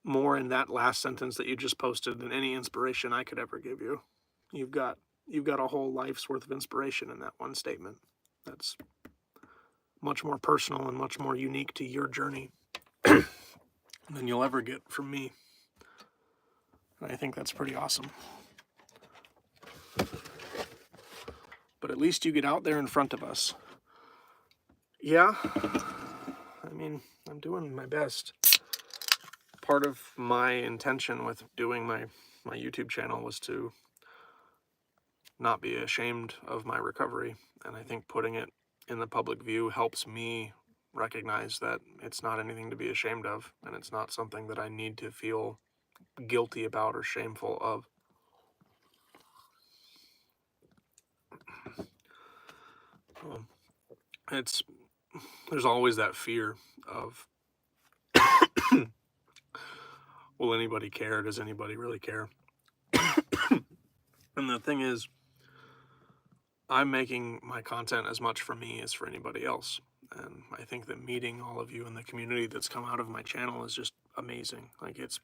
more in that last sentence that you just posted than any inspiration I could ever give you. You've got a whole life's worth of inspiration in that one statement. That's much more personal and much more unique to your journey than you'll ever get from me. And I think that's pretty awesome. But at least you get out there in front of us. Yeah, I mean, I'm doing my best. Part of my intention with doing my YouTube channel was to not be ashamed of my recovery. And I think putting it in the public view helps me recognize that it's not anything to be ashamed of, and it's not something that I need to feel guilty about or shameful of. There's always that fear of, will anybody care? Does anybody really care? And the thing is, I'm making my content as much for me as for anybody else. And I think that meeting all of you in the community that's come out of my channel is just amazing. Like, it's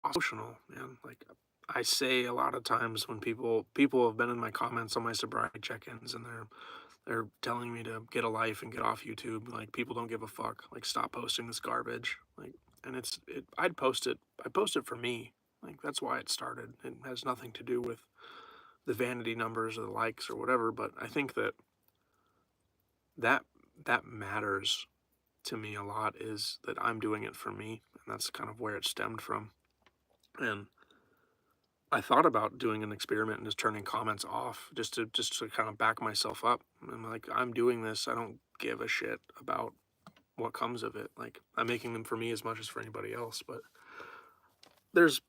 emotional, man. Like, I say a lot of times when people have been in my comments on my sobriety check-ins, and they're telling me to get a life and get off YouTube. Like, people don't give a fuck. Like, stop posting this garbage. Like, and I post it for me. Like, that's why it started. It has nothing to do with the vanity numbers or the likes or whatever, but I think that matters to me a lot, is that I'm doing it for me, and that's kind of where it stemmed from. And I thought about doing an experiment and just turning comments off, just to kind of back myself up. I'm like, I'm doing this. I don't give a shit about what comes of it. Like, I'm making them for me as much as for anybody else. But there's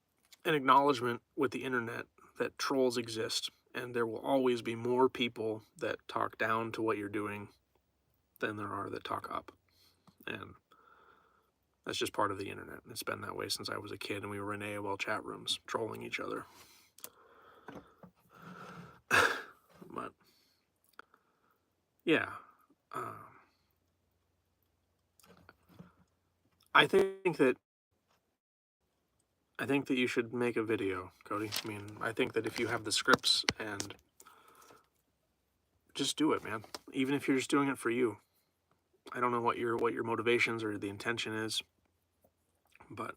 an acknowledgement with the internet that trolls exist, and there will always be more people that talk down to what you're doing than there are that talk up. And that's just part of the internet. It's been that way since I was a kid, and we were in AOL chat rooms trolling each other. But yeah, I think that you should make a video, Cody. I mean, I think that if you have the scripts, and just do it, man. Even if you're just doing it for you. I don't know what your motivations or the intention is, but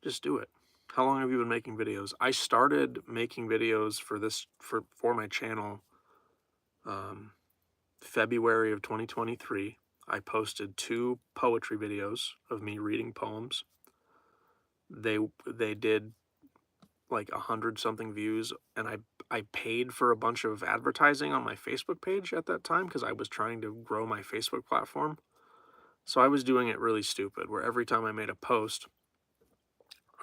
just do it. How long have you been making videos? I started making videos for my channel February of 2023. I posted 2 poetry videos of me reading poems. They did like 100-something views, and I paid for a bunch of advertising on my Facebook page at that time because I was trying to grow my Facebook platform. So I was doing it really stupid, where every time I made a post,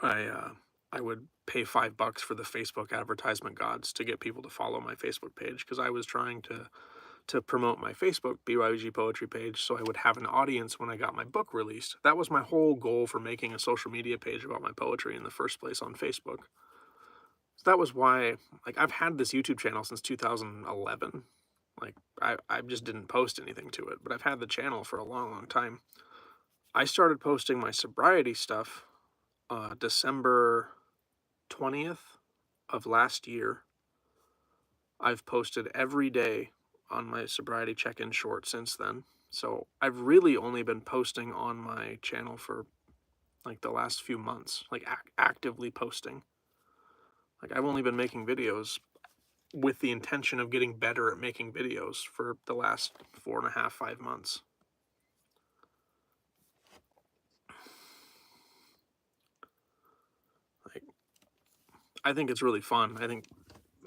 I would pay $5 for the Facebook advertisement gods to get people to follow my Facebook page, because I was trying to promote my Facebook BYOG poetry page so I would have an audience when I got my book released. That was my whole goal for making a social media page about my poetry in the first place on Facebook. So that was why, like, I've had this YouTube channel since 2011. Like, I just didn't post anything to it, but I've had the channel for a long, long time. I started posting my sobriety stuff December 20th of last year. I've posted every day on my sobriety check-in short since then. So I've really only been posting on my channel for like the last few months, like actively posting. Like, I've only been making videos with the intention of getting better at making videos for the last 4.5, 5 months. Like, I think it's really fun. I think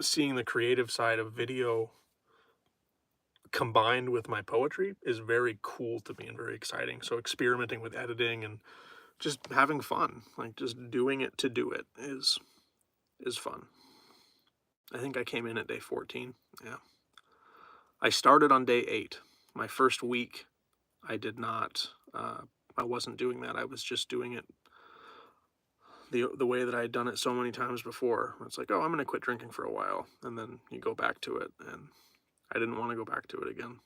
seeing the creative side of video combined with my poetry is very cool to me and very exciting. So experimenting with editing and just having fun, like just doing it to do it, is fun. I think I came in at day 14. Yeah. I started on day 8. My first week, I did not I wasn't doing that. I was just doing it the way that I had done it so many times before. It's like, oh, I'm going to quit drinking for a while, and then you go back to it, and I didn't want to go back to it again.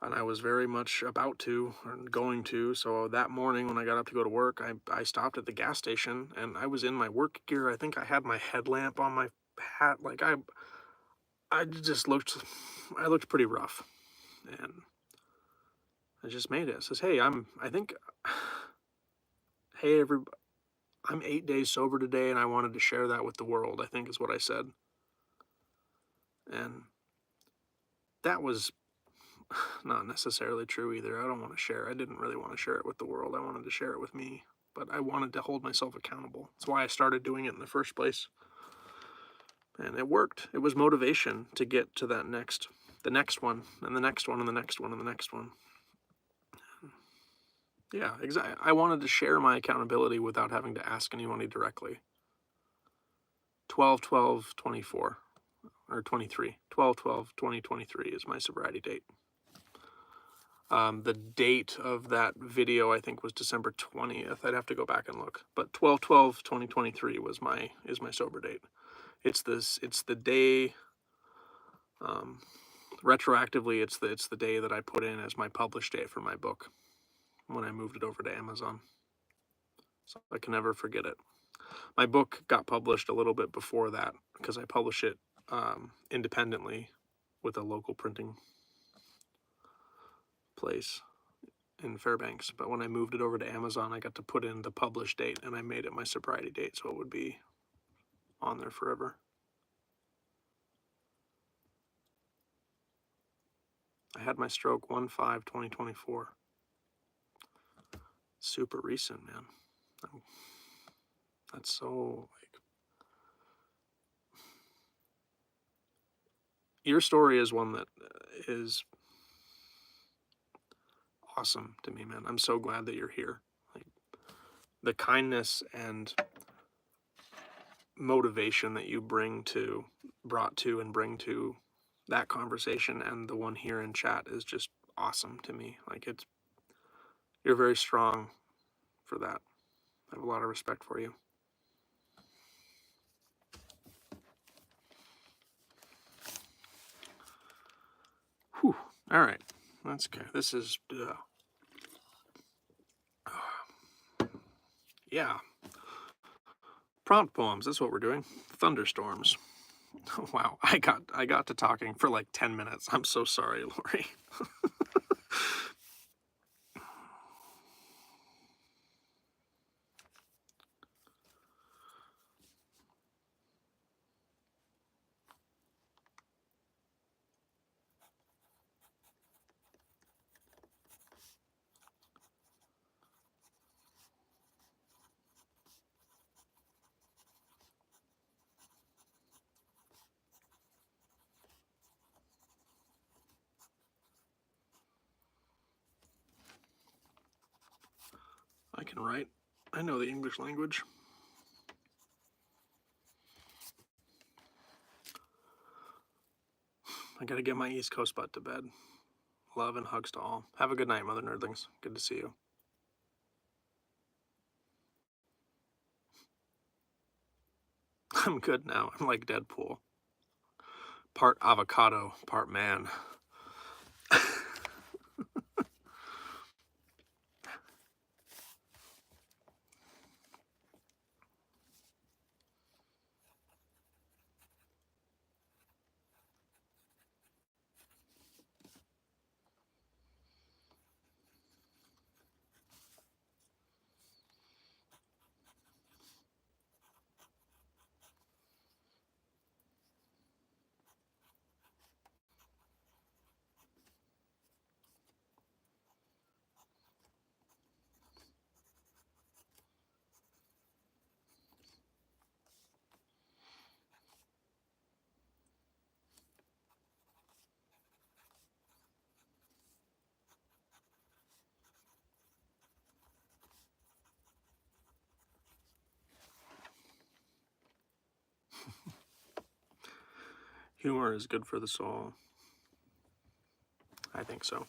And I was very much about to, or going to, so that morning when I got up to go to work, I stopped at the gas station, and I was in my work gear. I think I had my headlamp on my hat. Like, I looked pretty rough, and I just made it. It says, hey, hey, I'm 8 days sober today, and I wanted to share that with the world, I think is what I said. And that was not necessarily true either. I didn't really want to share it with the world. I wanted to share it with me, but I wanted to hold myself accountable. That's why I started doing it in the first place. And it worked. It was motivation to get to the next one, and the next one, and the next one, and the next one. Yeah, exactly. I wanted to share my accountability without having to ask anybody directly. 12/12/24 or 23. 12/12/2023 is my sobriety date. The date of that video I think was December 20th. I'd have to go back and look. But 12/12/2023 is my sober date. It's the day, retroactively it's the day that I put in as my published date for my book when I moved it over to Amazon. So I can never forget it. My book got published a little bit before that because I publish it independently with a local printing place in Fairbanks. But when I moved it over to Amazon, I got to put in the published date, and I made it my sobriety date, so it would be on there forever. I had my stroke 1/5/2024. Super recent, man. That's so, like, your story is one that is awesome to me, man. I'm so glad that you're here. Like, the kindness and motivation that you bring to that conversation and the one here in chat is just awesome to me. Like, you're very strong for that. I have a lot of respect for you. Whew. All right. That's good. This is, yeah. Prompt poems. That's what we're doing. Thunderstorms. Oh, wow. I got to talking for like 10 minutes. I'm so sorry, Lori. I can write. I know the English language. I gotta get my East Coast butt to bed. Love and hugs to all. Have a good night, Mother Nerdlings. Good to see you. I'm good now. I'm like Deadpool. Part avocado, part man. Humor is good for the soul. I think so.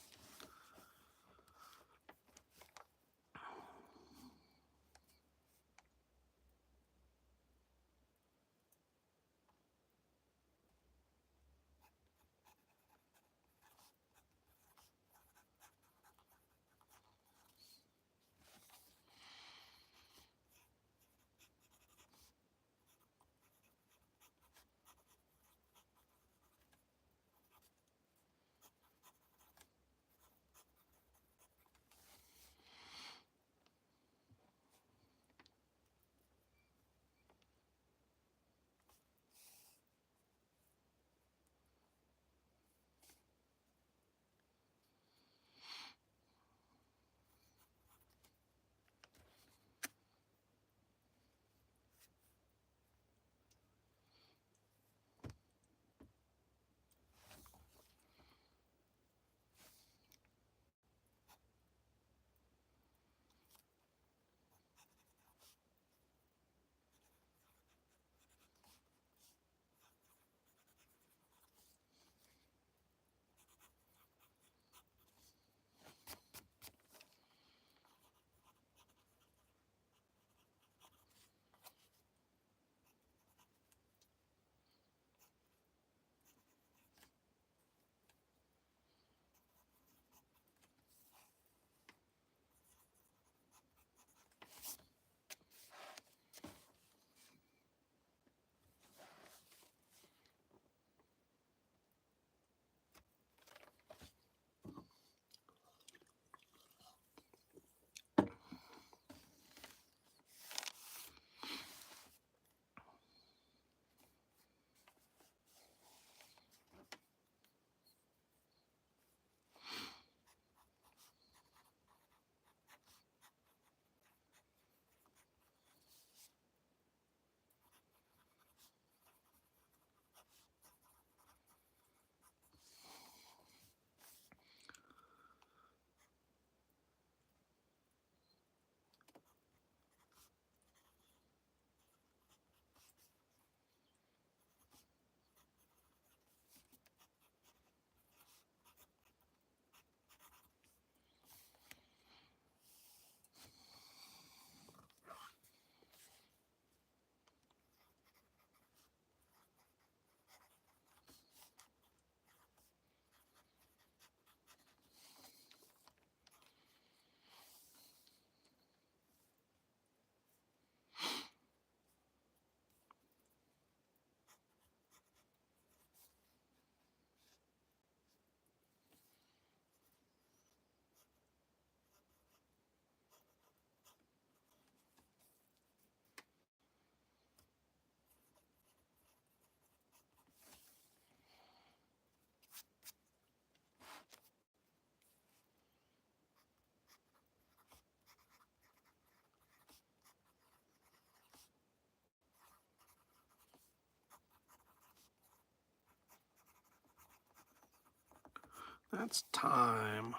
That's time.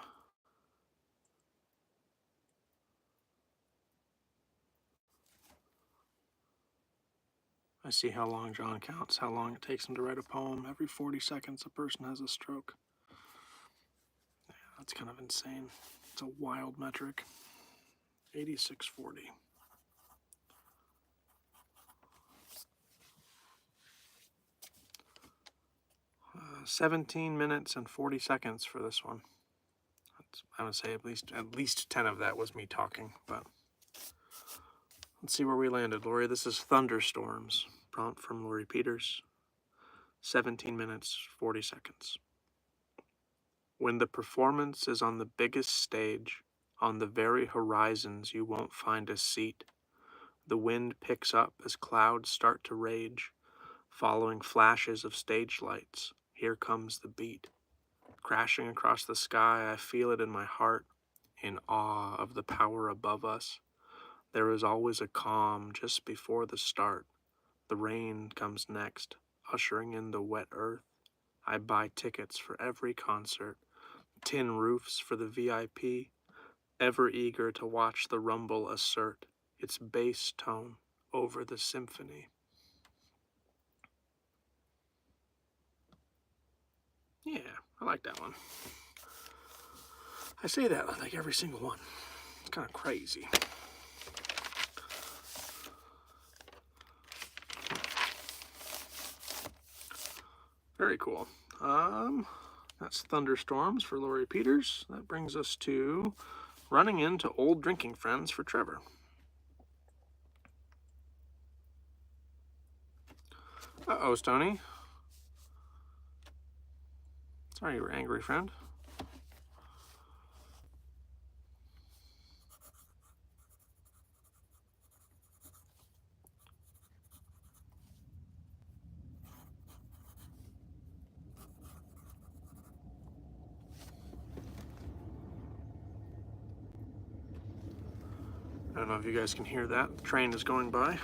I see how long John counts, how long it takes him to write a poem. Every 40 seconds, a person has a stroke. Yeah, that's kind of insane. It's a wild metric. 8640. 17 minutes and 40 seconds for this one. I would say at least 10 of that was me talking, but let's see where we landed, Lori. This is Thunderstorms, prompt from Lori Peters. 17 minutes, 40 seconds. When the performance is on the biggest stage, on the very horizons you won't find a seat. The wind picks up as clouds start to rage, following flashes of stage lights. Here comes the beat. Crashing across the sky, I feel it in my heart, in awe of the power above us. There is always a calm just before the start. The rain comes next, ushering in the wet earth. I buy tickets for every concert, tin roofs for the VIP, ever eager to watch the rumble assert its bass tone over the symphony. Yeah, I like that one. I say that like every single one. It's kind of crazy. Very cool. That's Thunderstorms for Lori Peters. That brings us to Running Into Old Drinking Friends for Trevor. Uh-oh, Stoney. Sorry you were angry, friend. I don't know if you guys can hear that. The train is going by.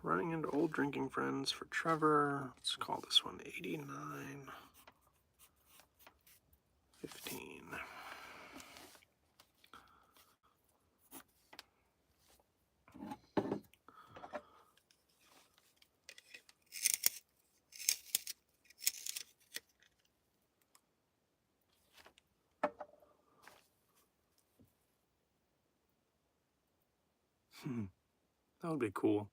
Running Into Old Drinking Friends for Trevor. Let's call this one 8915. That would be cool.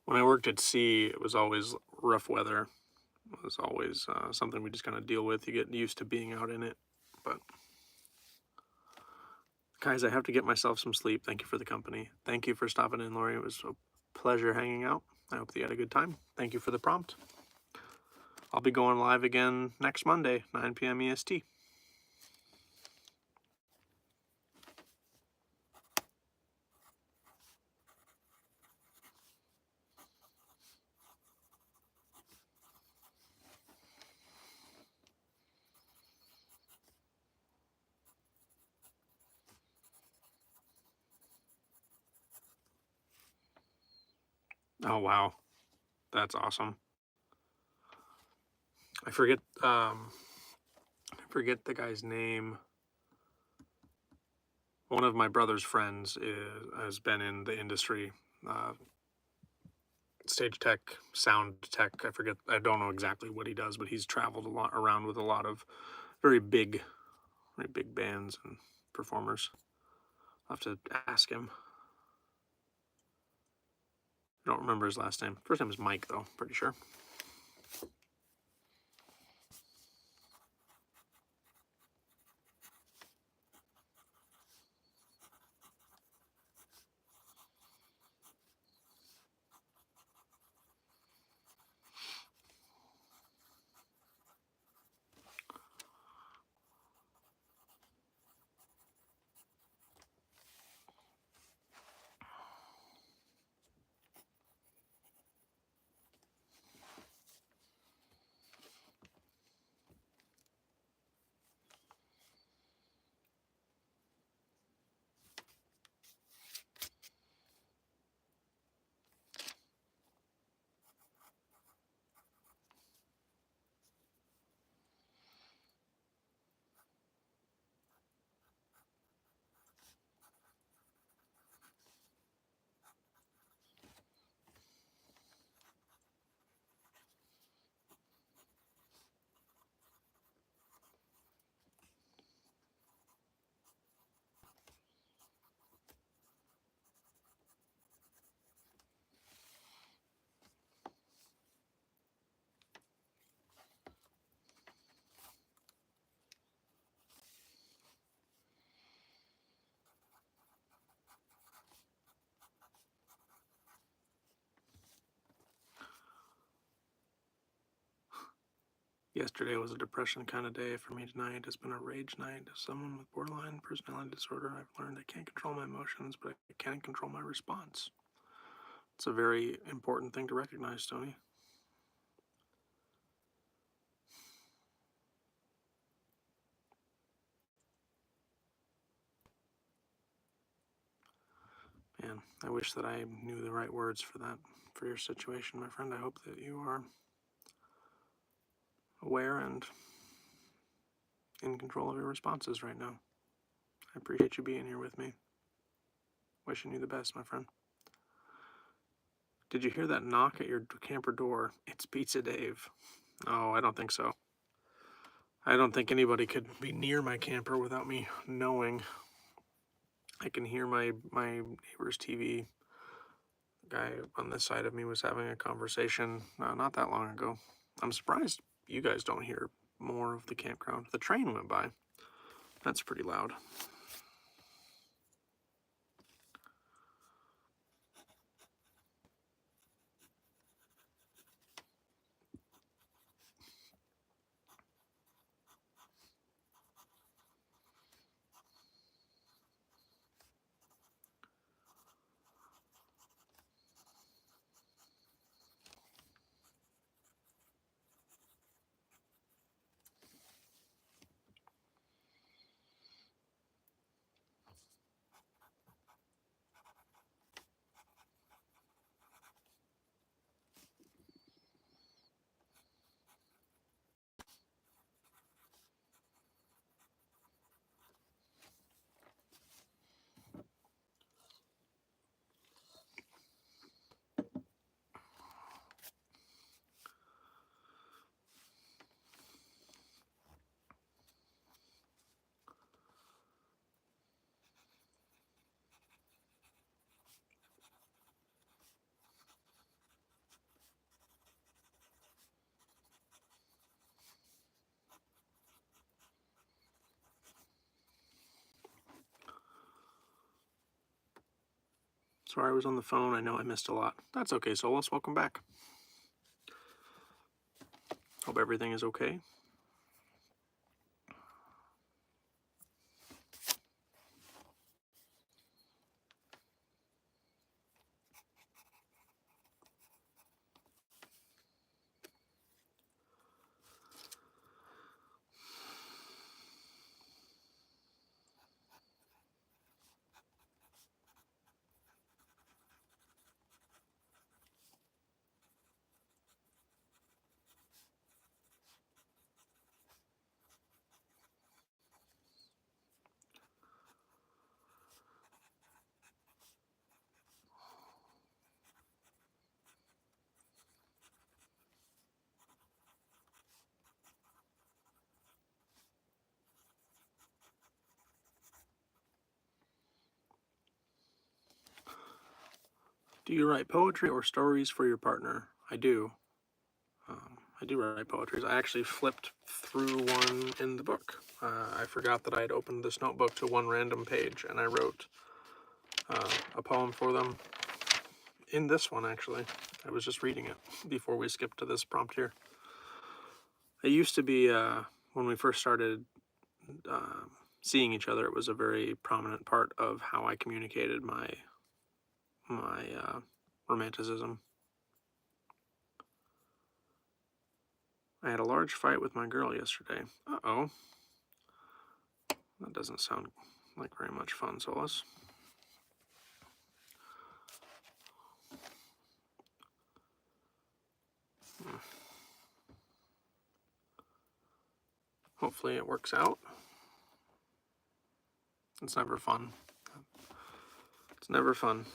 When I worked at sea, it was always rough weather. It was always something we just kind of deal with. You get used to being out in it. But, guys, I have to get myself some sleep. Thank you for the company. Thank you for stopping in, Lori. It was a pleasure hanging out. I hope that you had a good time. Thank you for the prompt. I'll be going live again next Monday, 9 p.m. EST. Oh, wow. That's awesome. I forget the guy's name. One of my brother's friends has been in the industry, stage tech, sound tech. I don't know exactly what he does, but he's traveled a lot around with a lot of very big bands and performers. I'll have to ask him. I don't remember his last name. First name is Mike, though, pretty sure. Yesterday was a depression kind of day for me. Tonight has been a rage night. As someone with borderline personality disorder, I've learned I can't control my emotions, but I can control my response. It's a very important thing to recognize, Tony. Man, I wish that I knew the right words for that, for your situation, my friend. I hope that you are aware and in control of your responses right now. I appreciate you being here with me. Wishing you the best, my friend. Did you hear that knock at your camper door? It's Pizza Dave. Oh, I don't think so. I don't think anybody could be near my camper without me knowing. I can hear my neighbor's TV. The guy on this side of me was having a conversation not that long ago. I'm surprised you guys don't hear more of the campground. The train went by. That's pretty loud. Sorry I was on the phone. I know I missed a lot. That's okay, Solus. Welcome back. Hope everything is okay. Do you write poetry or stories for your partner? I do. I do write poetry. I actually flipped through one in the book. I forgot that I had opened this notebook to one random page, and I wrote a poem for them in this one, actually. I was just reading it before we skipped to this prompt here. It used to be, when we first started seeing each other, it was a very prominent part of how I communicated my romanticism. I had a large fight with my girl yesterday. Uh-oh. That doesn't sound like very much fun, Solus. Hopefully it works out. It's never fun. It's never fun.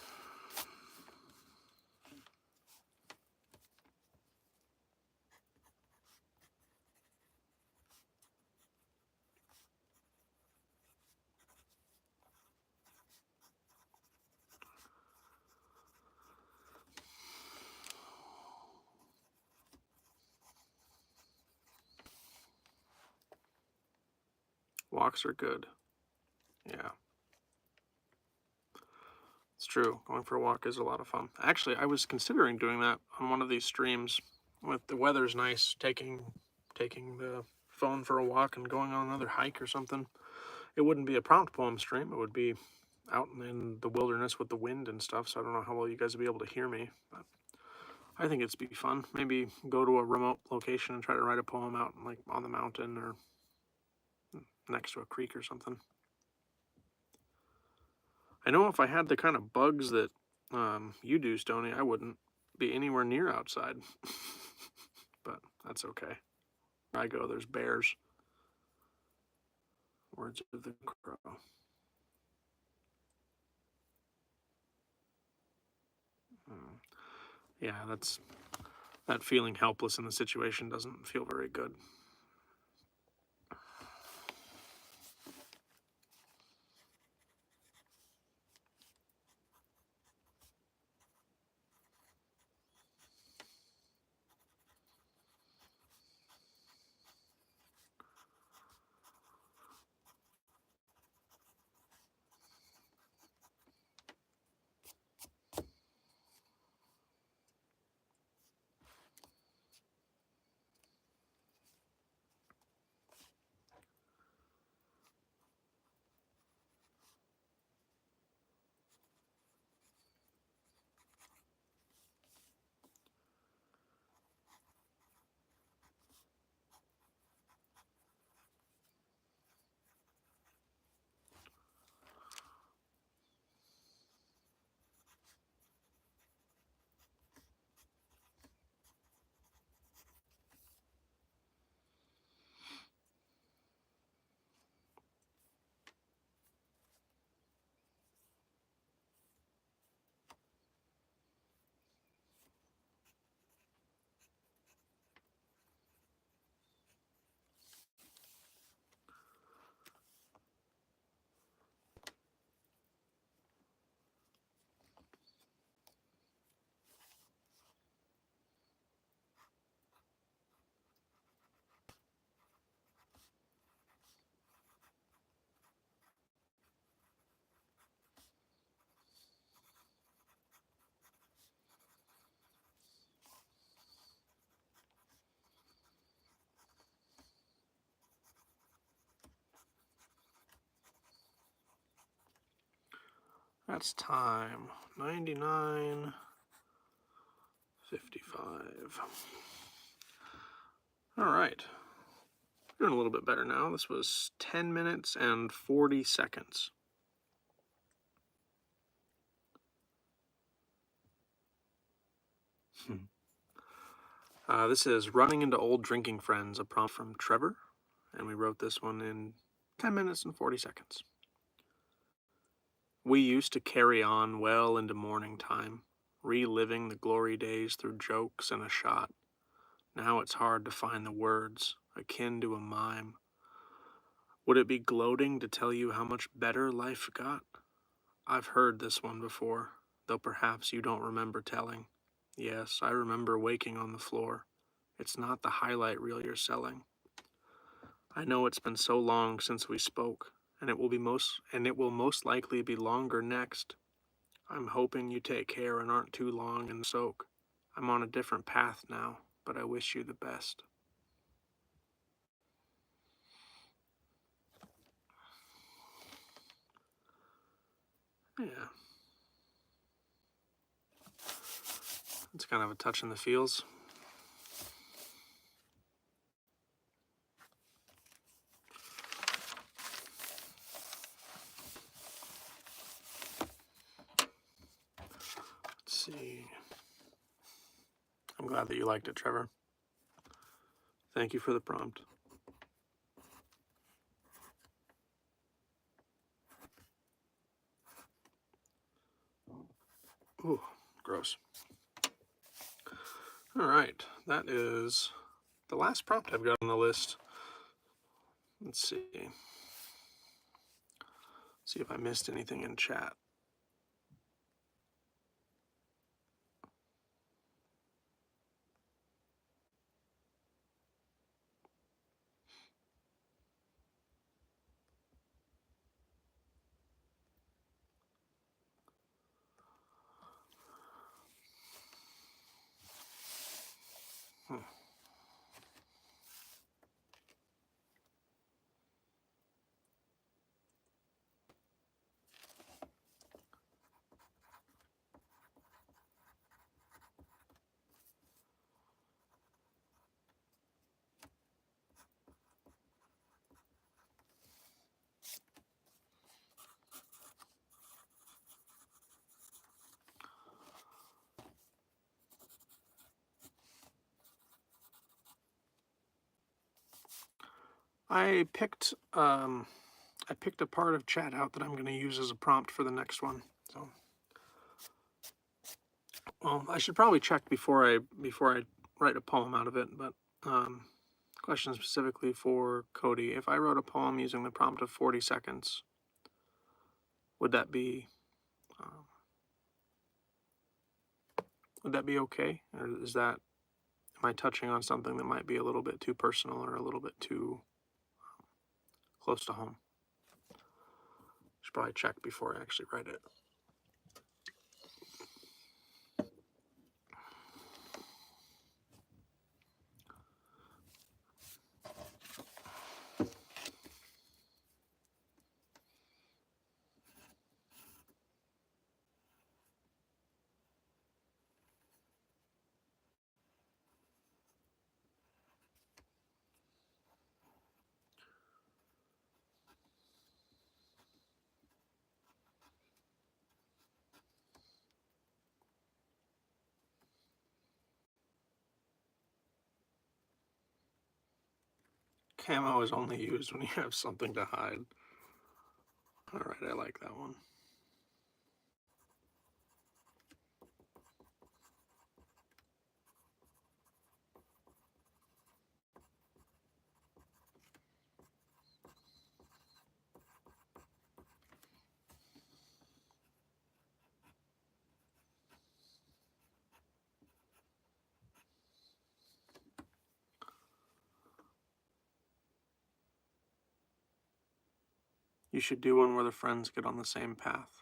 Walks are good. Yeah. It's true. Going for a walk is a lot of fun. Actually, I was considering doing that on one of these streams. With the weather's nice, taking taking the phone for a walk and going on another hike or something. It wouldn't be a prompt poem stream. It would be out in the wilderness with the wind and stuff, so I don't know how well you guys would be able to hear me, but I think it'd be fun. Maybe go to a remote location and try to write a poem out like on the mountain or next to a creek or something. I know if I had the kind of bugs that you do, Stoney, I wouldn't be anywhere near outside. But that's okay. Where I go, there's bears. Words of the crow. Yeah, that feeling helpless in the situation doesn't feel very good. That's time 99:55. All right. Doing a little bit better now. This was 10 minutes and 40 seconds. This is Running into Old Drinking Friends, a prompt from Trevor, and we wrote this one in 10 minutes and 40 seconds. We used to carry on well into morning time, reliving the glory days through jokes and a shot. Now it's hard to find the words, akin to a mime. Would it be gloating to tell you how much better life got? I've heard this one before, though perhaps you don't remember telling. Yes, I remember waking on the floor. It's not the highlight reel you're selling. I know it's been so long since we spoke, and it will most likely be longer next. I'm hoping you take care and aren't too long in the soak. I'm on a different path now, but I wish you the best. Yeah. It's kind of a touch in the feels. Let's see. I'm glad that you liked it, Trevor. Thank you for the prompt. Ooh, gross. All right, that is the last prompt I've got on the list. Let's see. See if I missed anything in chat. I picked a part of chat out that I'm going to use as a prompt for the next one. So, well, I should probably check before I write a poem out of it. But question specifically for Cody: if I wrote a poem using the prompt of 40 seconds, would that be okay, or am I touching on something that might be a little bit too personal or a little bit too close to home? Should probably check before I actually write it. Camo is only used when you have something to hide. All right, I like that one. You should do one where the friends get on the same path.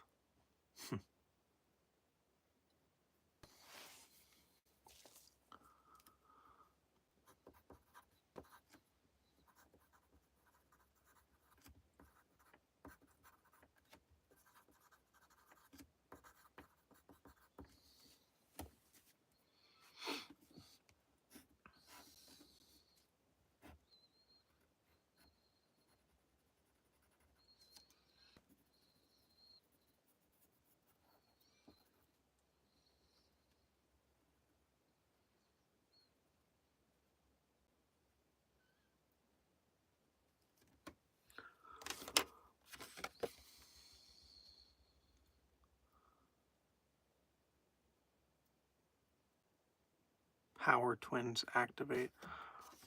Howard twins activate.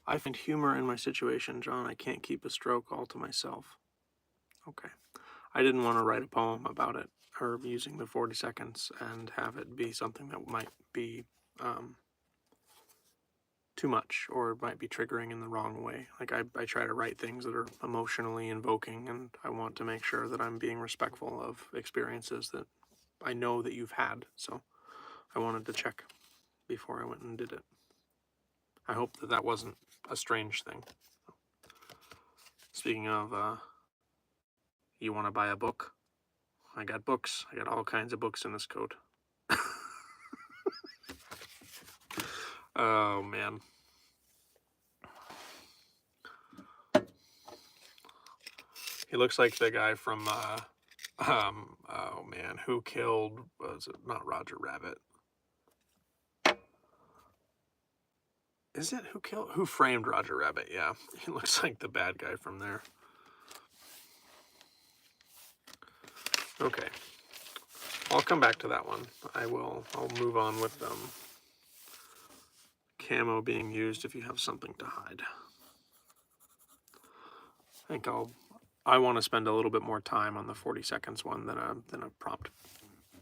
I find humor in my situation, John. I can't keep a stroke all to myself. Okay. I didn't want to write a poem about it or using the 40 seconds and have it be something that might be too much or might be triggering in the wrong way. Like I try to write things that are emotionally invoking, and I want to make sure that I'm being respectful of experiences that I know that you've had. So I wanted to check before I went and did it. I hope that that wasn't a strange thing. Speaking of, you want to buy a book? I got books. I got all kinds of books in this coat. Oh, man. He looks like the guy from, oh, man, who killed, was it not Roger Rabbit? Is it who framed Roger Rabbit? Yeah, he looks like the bad guy from there. Okay, I'll come back to that one. I'll move on with camo being used if you have something to hide. I think I want to spend a little bit more time on the 40 seconds one than a prompt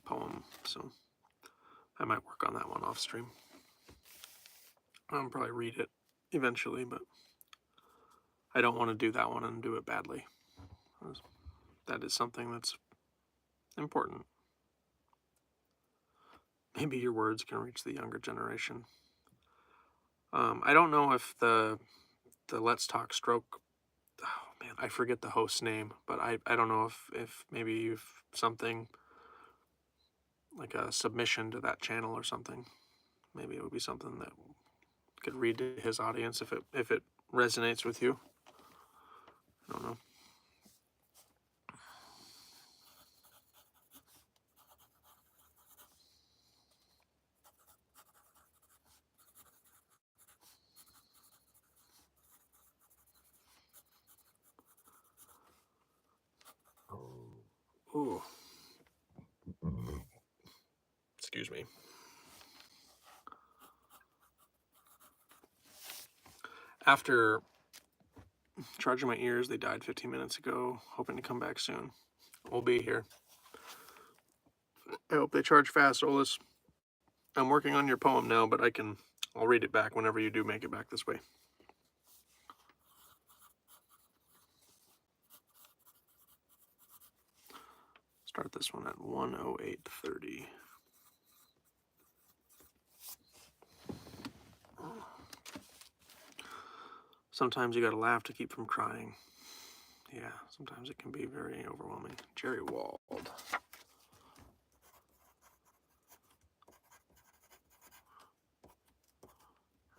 poem, so I might work on that one off stream. I'll probably read it eventually, but I don't want to do that one and do it badly. That is something that's important. Maybe your words can reach the younger generation. I don't know if the Let's Talk Stroke, oh man, I forget the host's name, but I don't know if maybe you've something like a submission to that channel or something. Maybe it would be something that could read to his audience if it resonates with you. I don't know. Ooh. Excuse me. After charging my ears, they died 15 minutes ago. Hoping to come back soon. We'll be here. I hope they charge fast, Olus. I'm working on your poem now, but I'll read it back whenever you do make it back this way. Start this one at 1:08:30. Sometimes you gotta laugh to keep from crying. Yeah, sometimes it can be very overwhelming. Jerry Wald.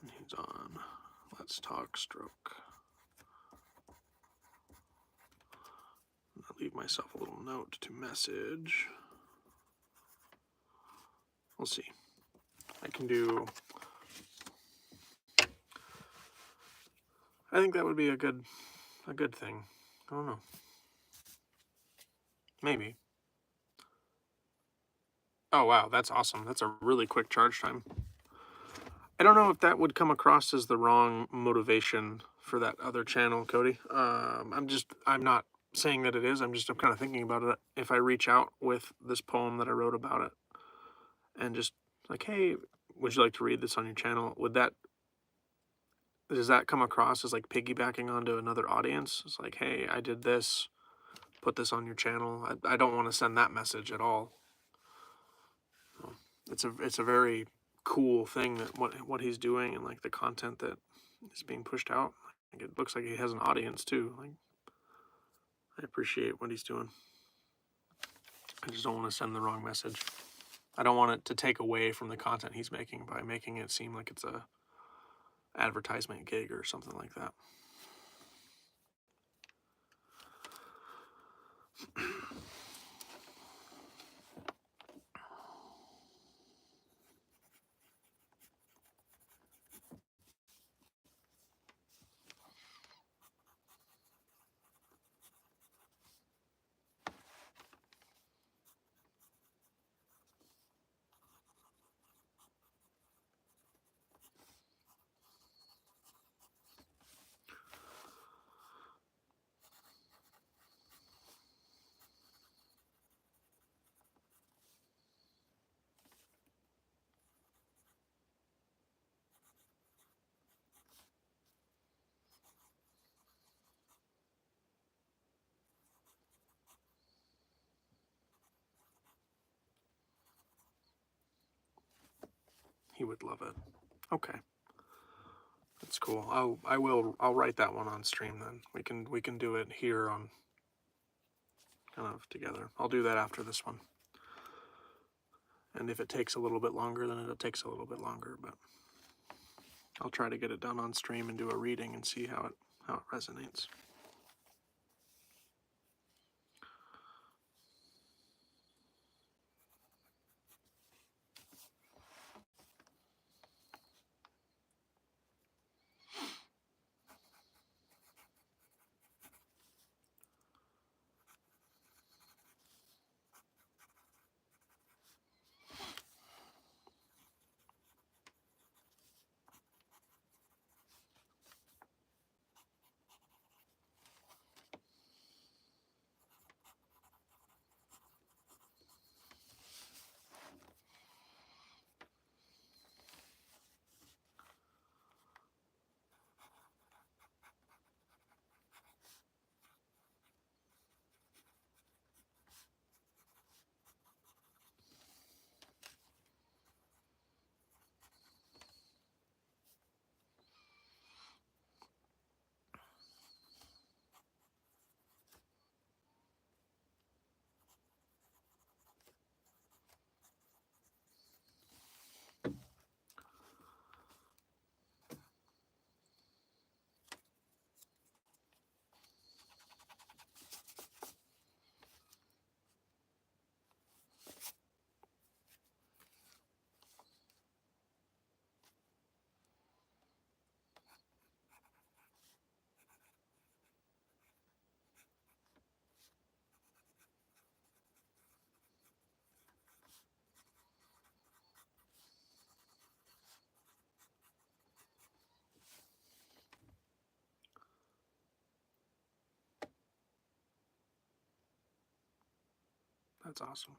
And he's on Let's Talk Stroke. I'll leave myself a little note to message. We'll see. I can do... I think that would be a good thing. I don't know. Maybe. Oh, wow, that's awesome. That's a really quick charge time. I don't know if that would come across as the wrong motivation for that other channel, Cody. I'm not saying that it is. I'm kind of thinking about it. If I reach out with this poem that I wrote about it and just like, hey, would you like to read this on your channel? Does that come across as like piggybacking onto another audience? It's like, hey, I did this, put this on your channel. I don't want to send that message at all. It's a very cool thing that what he's doing and like the content that is being pushed out. Like, it looks like he has an audience too. Like, I appreciate what he's doing. I just don't want to send the wrong message. I don't want it to take away from the content he's making by making it seem like it's a advertisement gig or something like that. He would love it. Okay. That's cool. I'll write that one on stream then. We can do it here on kind of together. I'll do that after this one. And if it takes a little bit longer, then it takes a little bit longer, but I'll try to get it done on stream and do a reading and see how it resonates. That's awesome.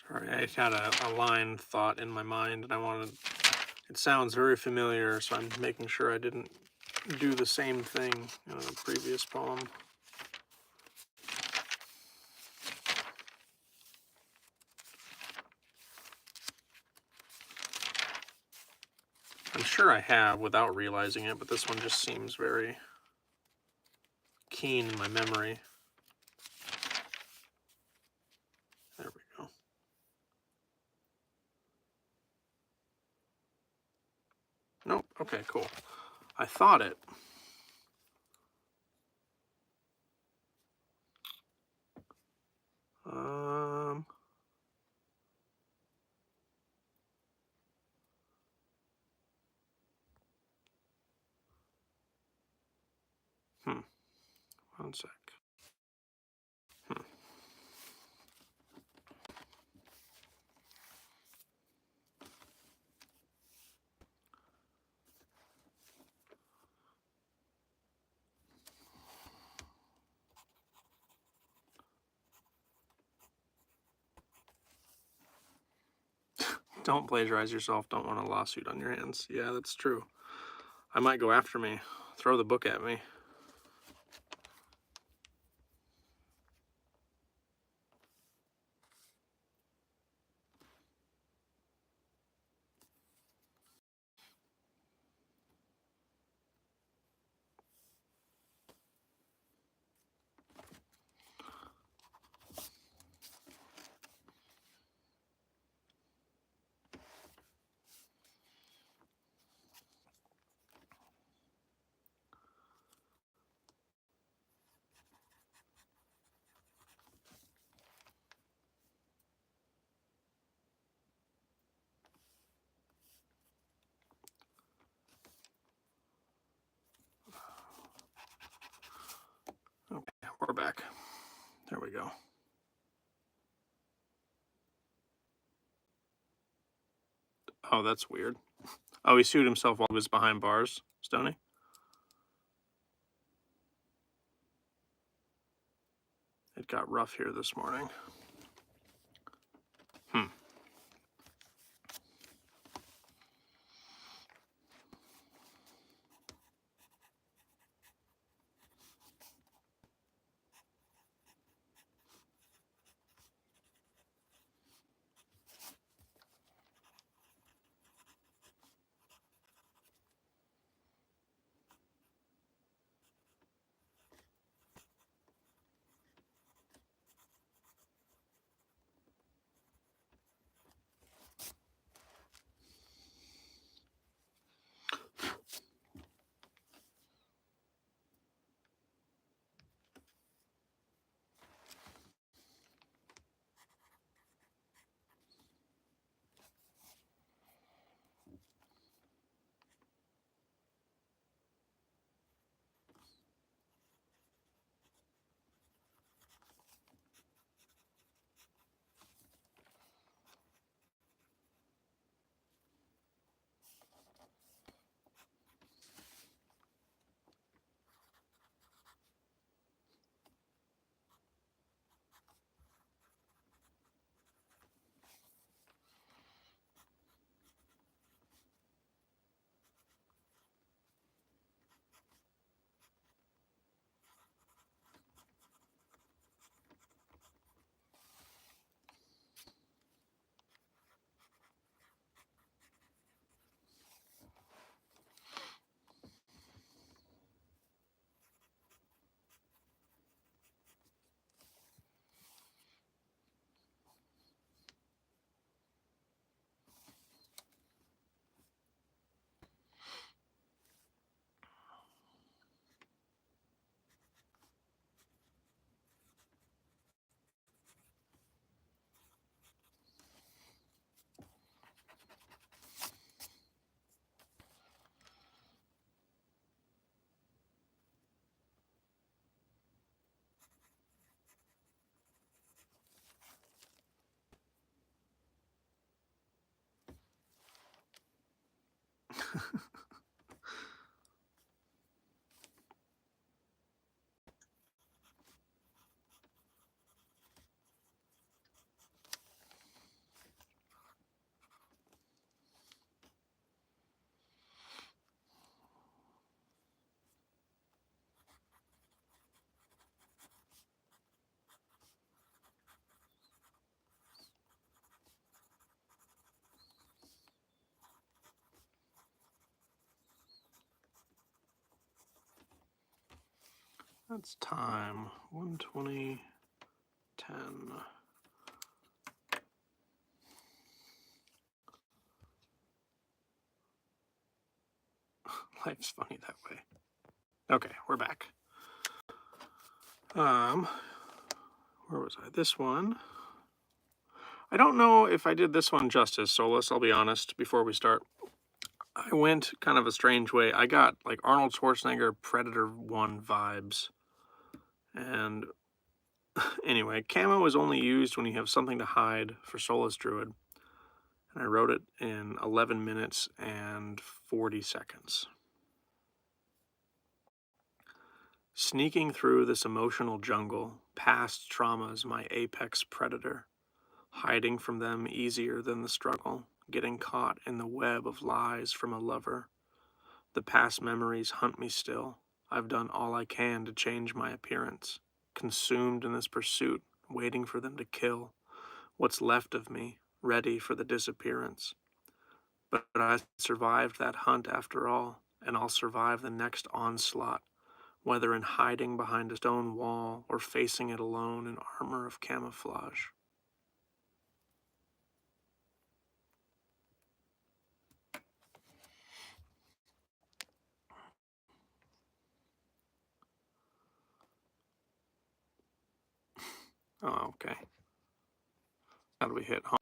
Sorry, I had a line thought in my mind, and I wanted. It sounds very familiar, so I'm making sure I didn't do the same thing in a previous poem. I'm sure I have without realizing it, but this one just seems very keen in my memory. There we go. Nope. Okay, cool. I thought it. Um. One sec. Don't plagiarize yourself. Don't want a lawsuit on your hands. Yeah, that's true. I might go after me. Throw the book at me. Okay, we're back. There we go. Oh, that's weird. Oh, he sued himself while he was behind bars, Stoney? It got rough here this morning. That's time 1:20, 10. Life's funny that way. Okay, we're back. Where was I? This one. I don't know if I did this one justice, Solus, I'll be honest, before we start. I went kind of a strange way. I got like Arnold Schwarzenegger Predator 1 vibes. And anyway, camo is only used when you have something to hide for Solus Druid. And I wrote it in 11 minutes and 40 seconds. Sneaking through this emotional jungle, past traumas my apex predator. Hiding from them easier than the struggle, getting caught in the web of lies from a lover. The past memories hunt me still. I've done all I can to change my appearance, consumed in this pursuit, waiting for them to kill. What's left of me, ready for the disappearance. But I survived that hunt after all, and I'll survive the next onslaught, whether in hiding behind a stone wall or facing it alone in armor of camouflage. Oh, okay. How do we hit home?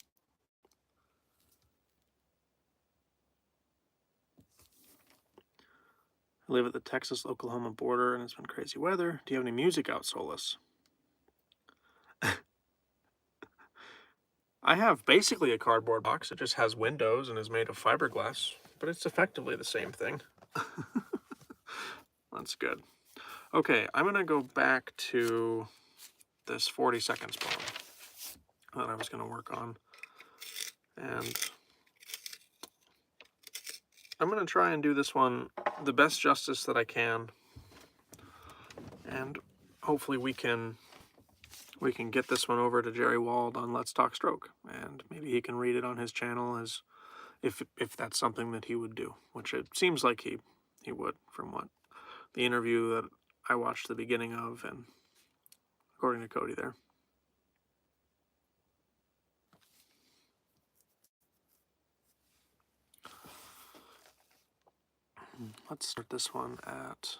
I live at the Texas-Oklahoma border, and it's been crazy weather. Do you have any music out, Solus? I have basically a cardboard box. It just has windows and is made of fiberglass, but it's effectively the same thing. That's good. Okay, I'm going to go back to this 40 seconds poem that I was going to work on. And I'm going to try and do this one the best justice that I can. And hopefully we can get this one over to Jerry Wald on Let's Talk Stroke. And maybe he can read it on his channel as if that's something that he would do, which it seems like he would from what the interview that I watched the beginning of, and according to Cody there. Let's start this one at,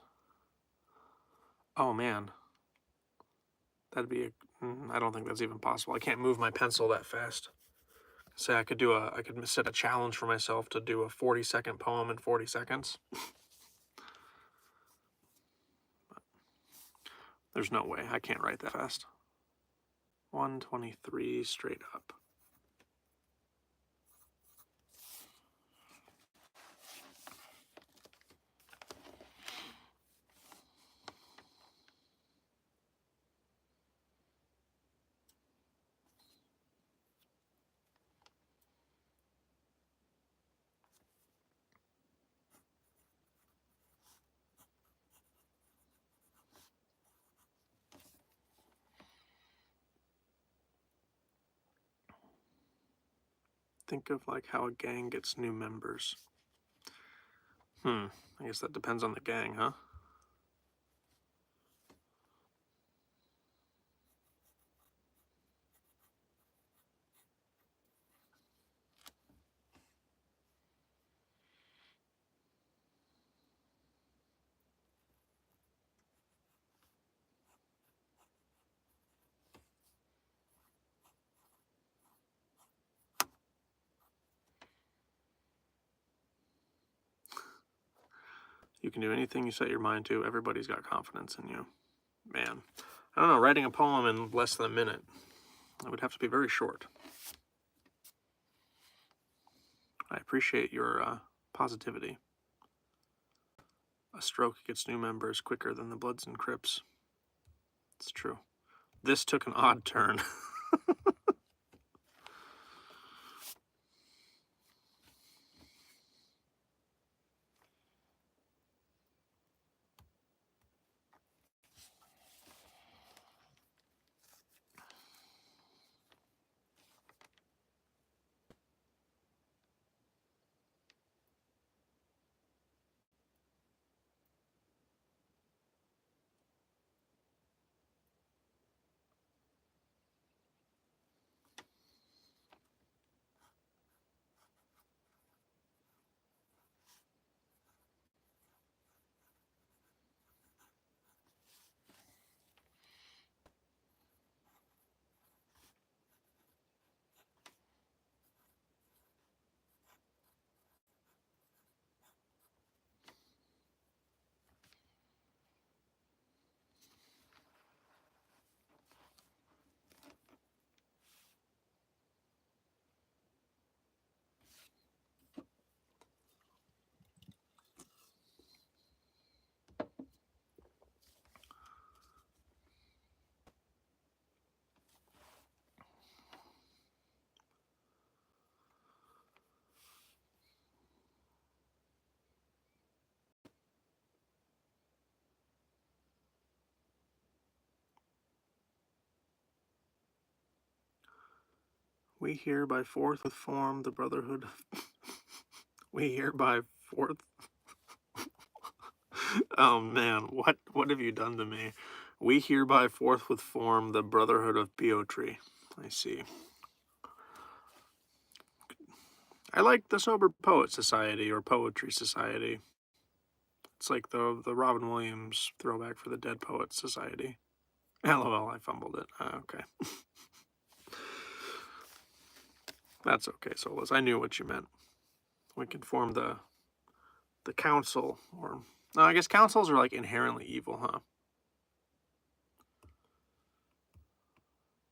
oh man, that'd be I don't think that's even possible. I can't move my pencil that fast. Say I could set a challenge for myself to do a 40-second poem in 40 seconds. There's no way. I can't write that fast. 123 straight up. Think of like how a gang gets new members. I guess that depends on the gang, huh? You can do anything you set your mind to. Everybody's got confidence in you. Man, I don't know, writing a poem in less than a minute, it would have to be very short. I appreciate your Positivity. A stroke gets new members quicker than the Bloods and Crips. It's true. This took an odd turn. We hereby forthwith form the Brotherhood. We hereby forth. Oh man, what have you done to me? We hereby forthwith form the Brotherhood of Piotr. I see. I like the Sober Poet Society or Poetry Society. It's like the Robin Williams throwback for the Dead Poets Society. LOL, I fumbled it. Okay. That's okay, Solus. I knew what you meant. We can form the council, or no, I guess councils are like inherently evil, huh?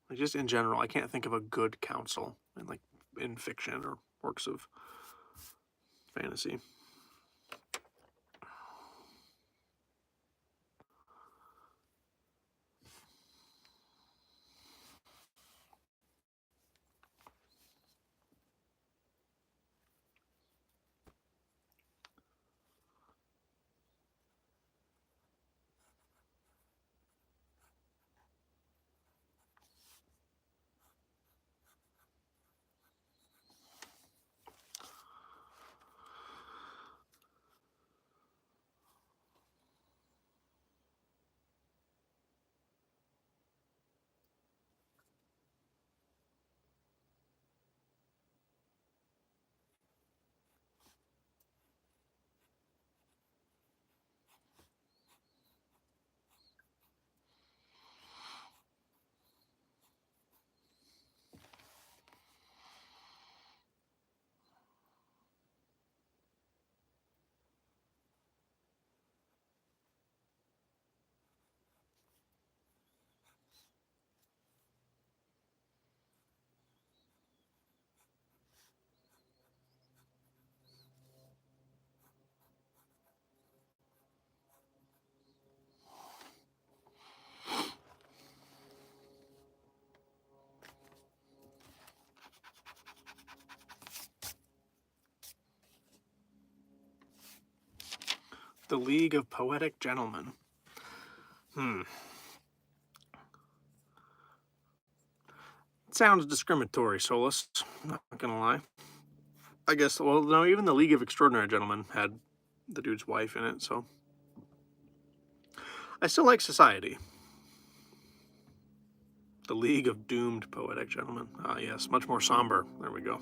Like just in general, I can't think of a good council in fiction or works of fantasy. The League of Poetic Gentlemen. It sounds discriminatory, Solus. Not gonna lie. I guess, well, no, even the League of Extraordinary Gentlemen had the dude's wife in it, so. I still like Society. The League of Doomed Poetic Gentlemen. Ah, yes, much more somber. There we go.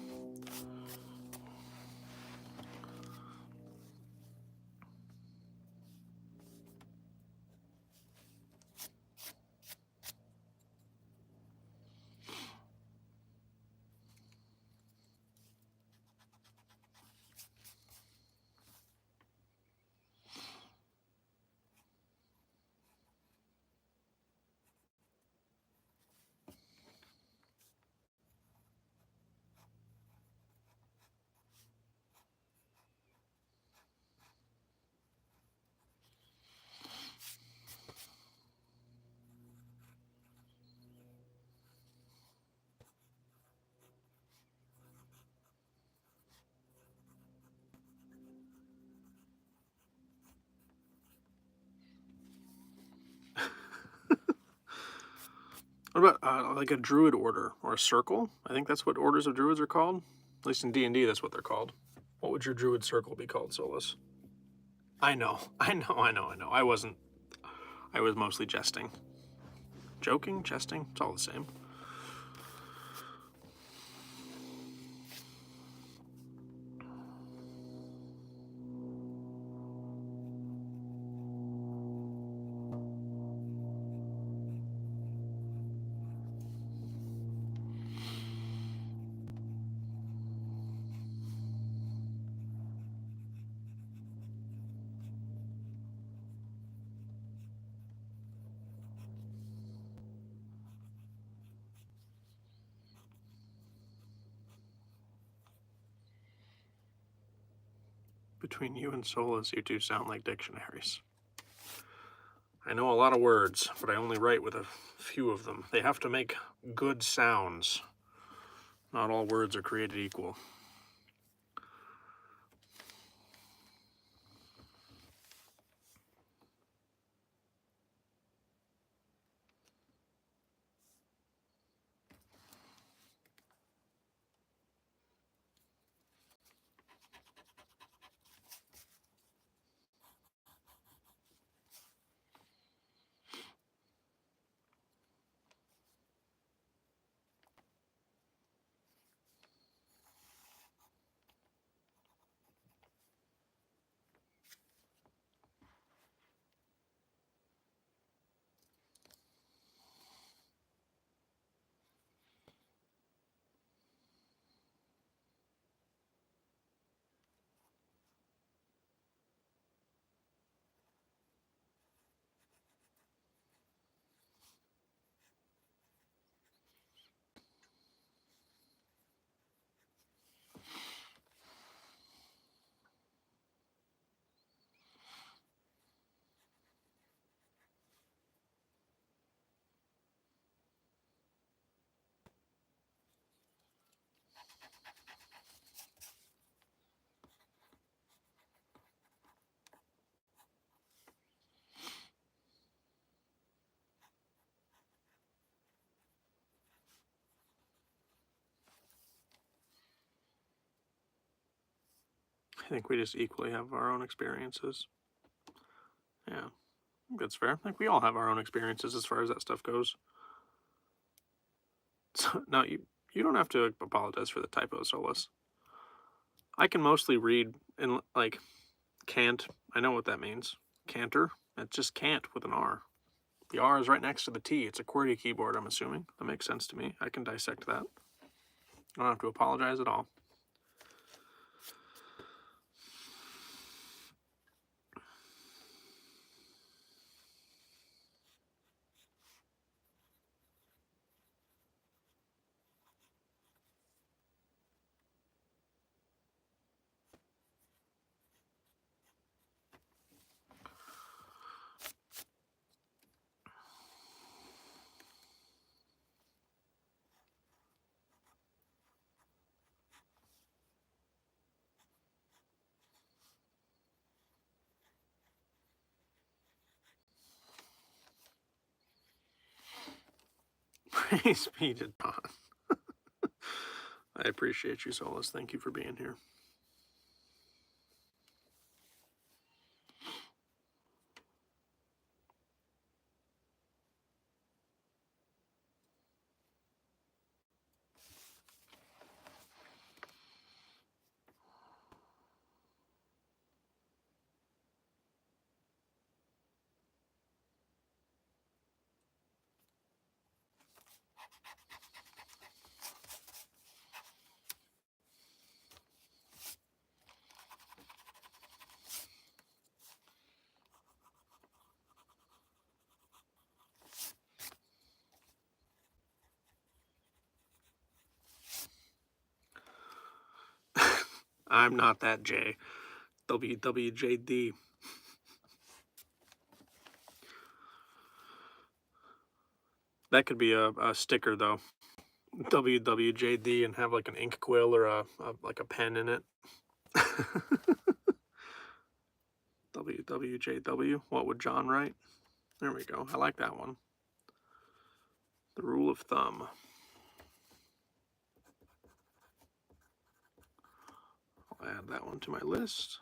What about like a druid order or a circle? I think that's what orders of druids are called. At least in D&D, that's what they're called. What would your druid circle be called, Solus? I know. I wasn't. I was mostly jesting. Joking, jesting, it's all the same. Between you and Solus, you two sound like dictionaries. I know a lot of words, but I only write with a few of them. They have to make good sounds. Not all words are created equal. I think we just equally have our own experiences. Yeah, I think that's fair. I think we all have our own experiences as far as that stuff goes. So, no, you don't have to apologize for the typo, Solus. I can mostly read in, like, can't. I know what that means. Canter. It's just can't with an R. The R is right next to the T. It's a QWERTY keyboard, I'm assuming. That makes sense to me. I can dissect that. I don't have to apologize at all. Praise be to Don. I appreciate you, Solus. Thank you for being here. I'm not that J. WWJD. That could be a sticker, though. WWJD and have like an ink quill or like a pen in it. WWJW. What would John write? There we go. I like that one. The rule rule of thumb. I'll add that one to my list.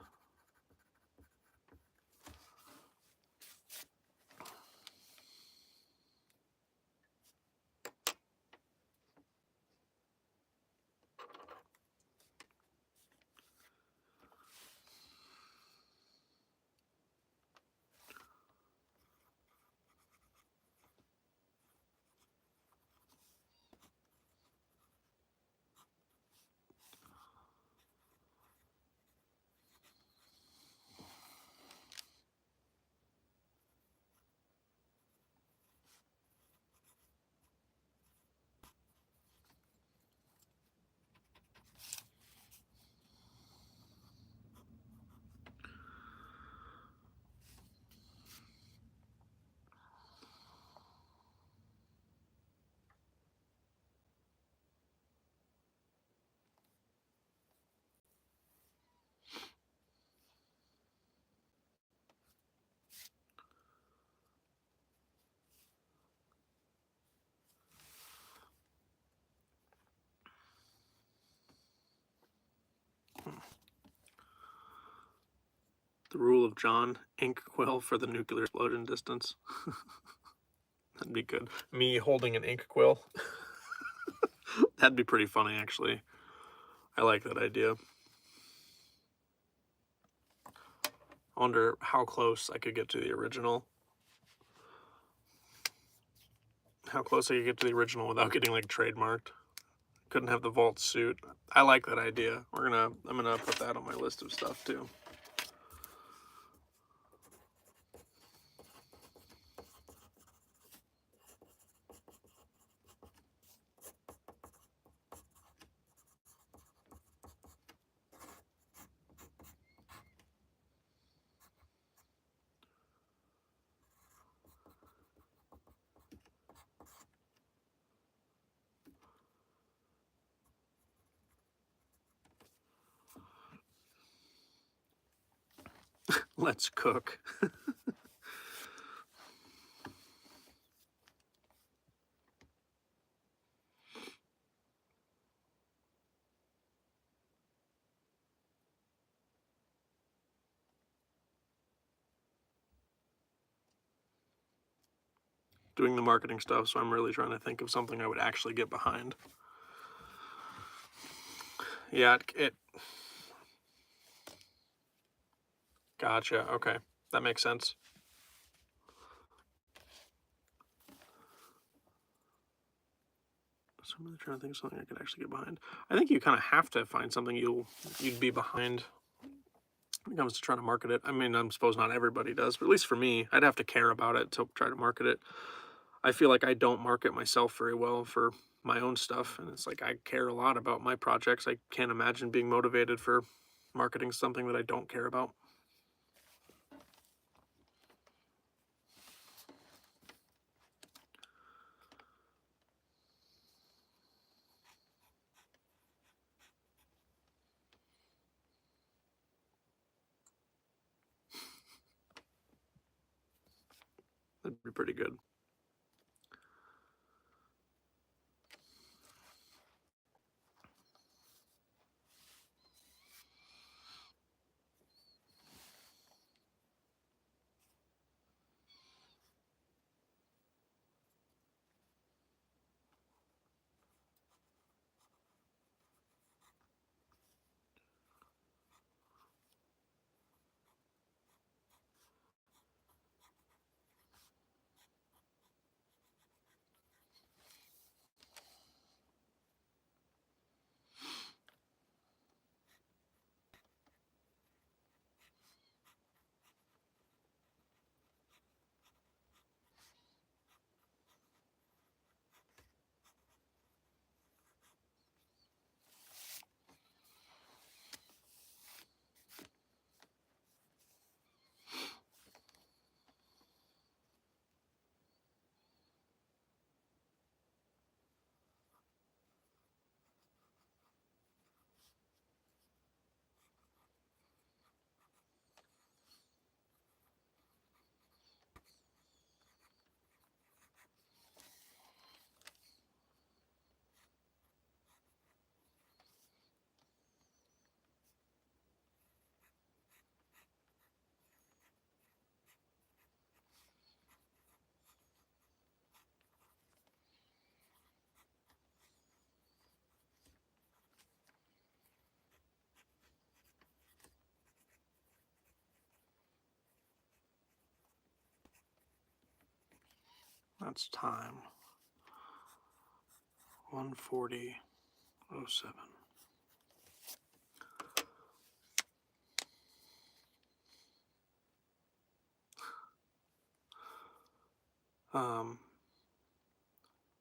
The rule of John, ink quill for the nuclear explosion distance. That'd be good. Me holding an ink quill. That'd be pretty funny, actually. I like that idea. I wonder how close I could get to the original. How close I could get to the original without getting like trademarked. Couldn't have the vault suit. I like that idea. I'm gonna put that on my list of stuff too. Let's cook. Doing the marketing stuff, so I'm really trying to think of something I would actually get behind. Yeah, it gotcha. Okay, that makes sense. So I'm really trying to think of something I could actually get behind. I think you kind of have to find something you'd be behind when it comes to trying to market it. I mean, I suppose not everybody does, but at least for me, I'd have to care about it to try to market it. I feel like I don't market myself very well for my own stuff, and it's like I care a lot about my projects. I can't imagine being motivated for marketing something that I don't care about. That'd be pretty good. That's time. 1:40:07.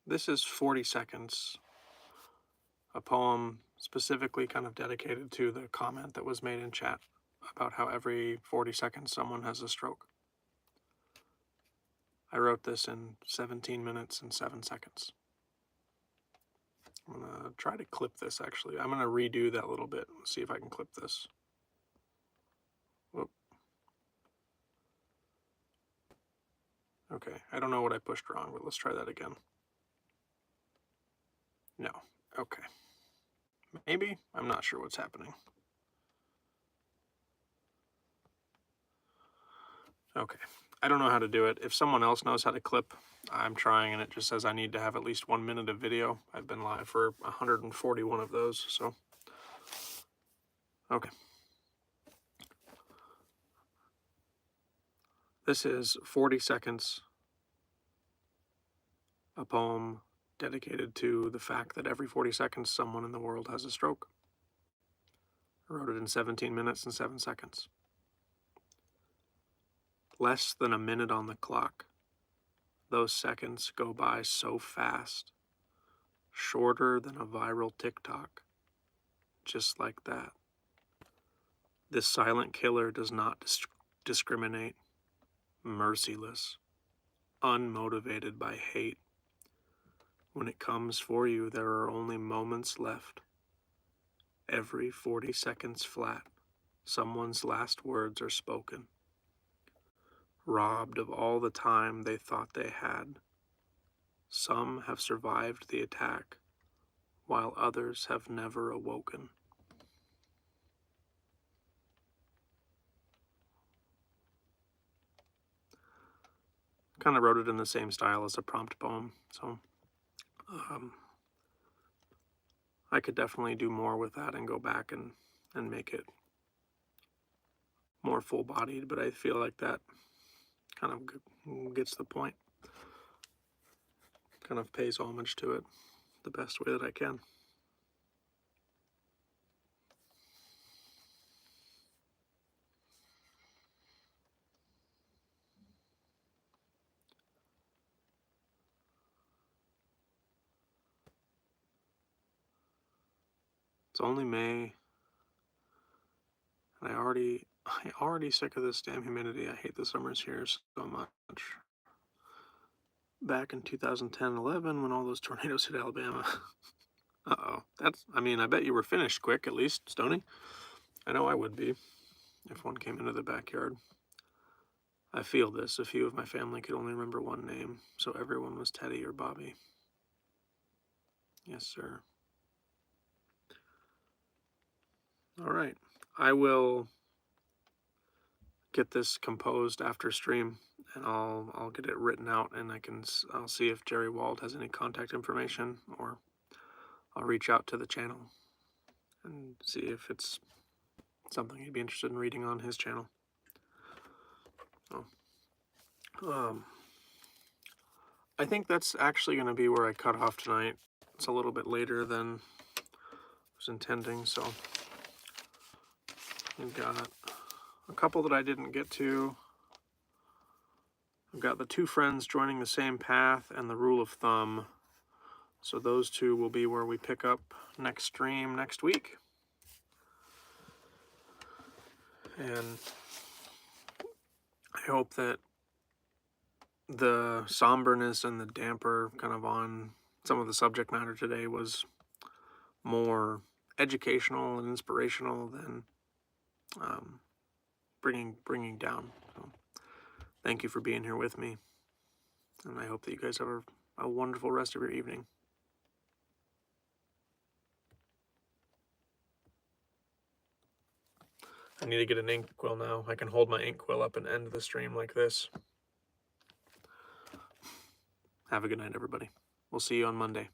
This is 40 seconds, a poem specifically kind of dedicated to the comment that was made in chat about how every 40 seconds someone has a stroke. I wrote this in 17 minutes and 7 seconds. I'm going to try to clip this, actually. I'm going to redo that a little bit and see if I can clip this. Whoop. Okay, I don't know what I pushed wrong, but let's try that again. No. Okay. Maybe? I'm not sure what's happening. Okay. I don't know how to do it. If someone else knows how to clip, I'm trying, and it just says I need to have at least 1 minute of video. I've been live for 141 of those, so. Okay. This is 40 seconds, a poem dedicated to the fact that every 40 seconds someone in the world has a stroke. I wrote it in 17 minutes and 7 seconds. Less than a minute on the clock. Those seconds go by so fast. Shorter than a viral TikTok. Just like that. This silent killer does not discriminate. Merciless. Unmotivated by hate. When it comes for you, there are only moments left. Every 40 seconds flat, someone's last words are spoken. Robbed of all the time they thought they had. Some have survived the attack, while others have never awoken. Kind of wrote it in the same style as a prompt poem, so I could definitely do more with that and go back and make it more full-bodied, but I feel like that kind of gets the point. Kind of pays homage to it the best way that I can. It's only May, and I'm already sick of this damn humidity. I hate the summers here so much. Back in 2010-11, when all those tornadoes hit Alabama. Uh-oh. I bet you were finished quick, at least, Stony. I know I would be, if one came into the backyard. I feel this. A few of my family could only remember one name, so everyone was Teddy or Bobby. Yes, sir. All right. I will get this composed after stream, and I'll get it written out, and I'll see if Jerry Wald has any contact information, or I'll reach out to the channel and see if it's something he'd be interested in reading on his channel. So, I think that's actually going to be where I cut off tonight. It's a little bit later than I was intending, so we've got a couple that I didn't get to. I've got the two friends joining the same path and the rule of thumb. So those two will be where we pick up next stream next week. And I hope that the somberness and the damper kind of on some of the subject matter today was more educational and inspirational than bringing down. So thank you for being here with me, and I hope that you guys have a wonderful rest of your evening. I need to get an ink quill now. I can hold my ink quill up and end the stream like this. Have a good night, everybody. We'll see you on Monday.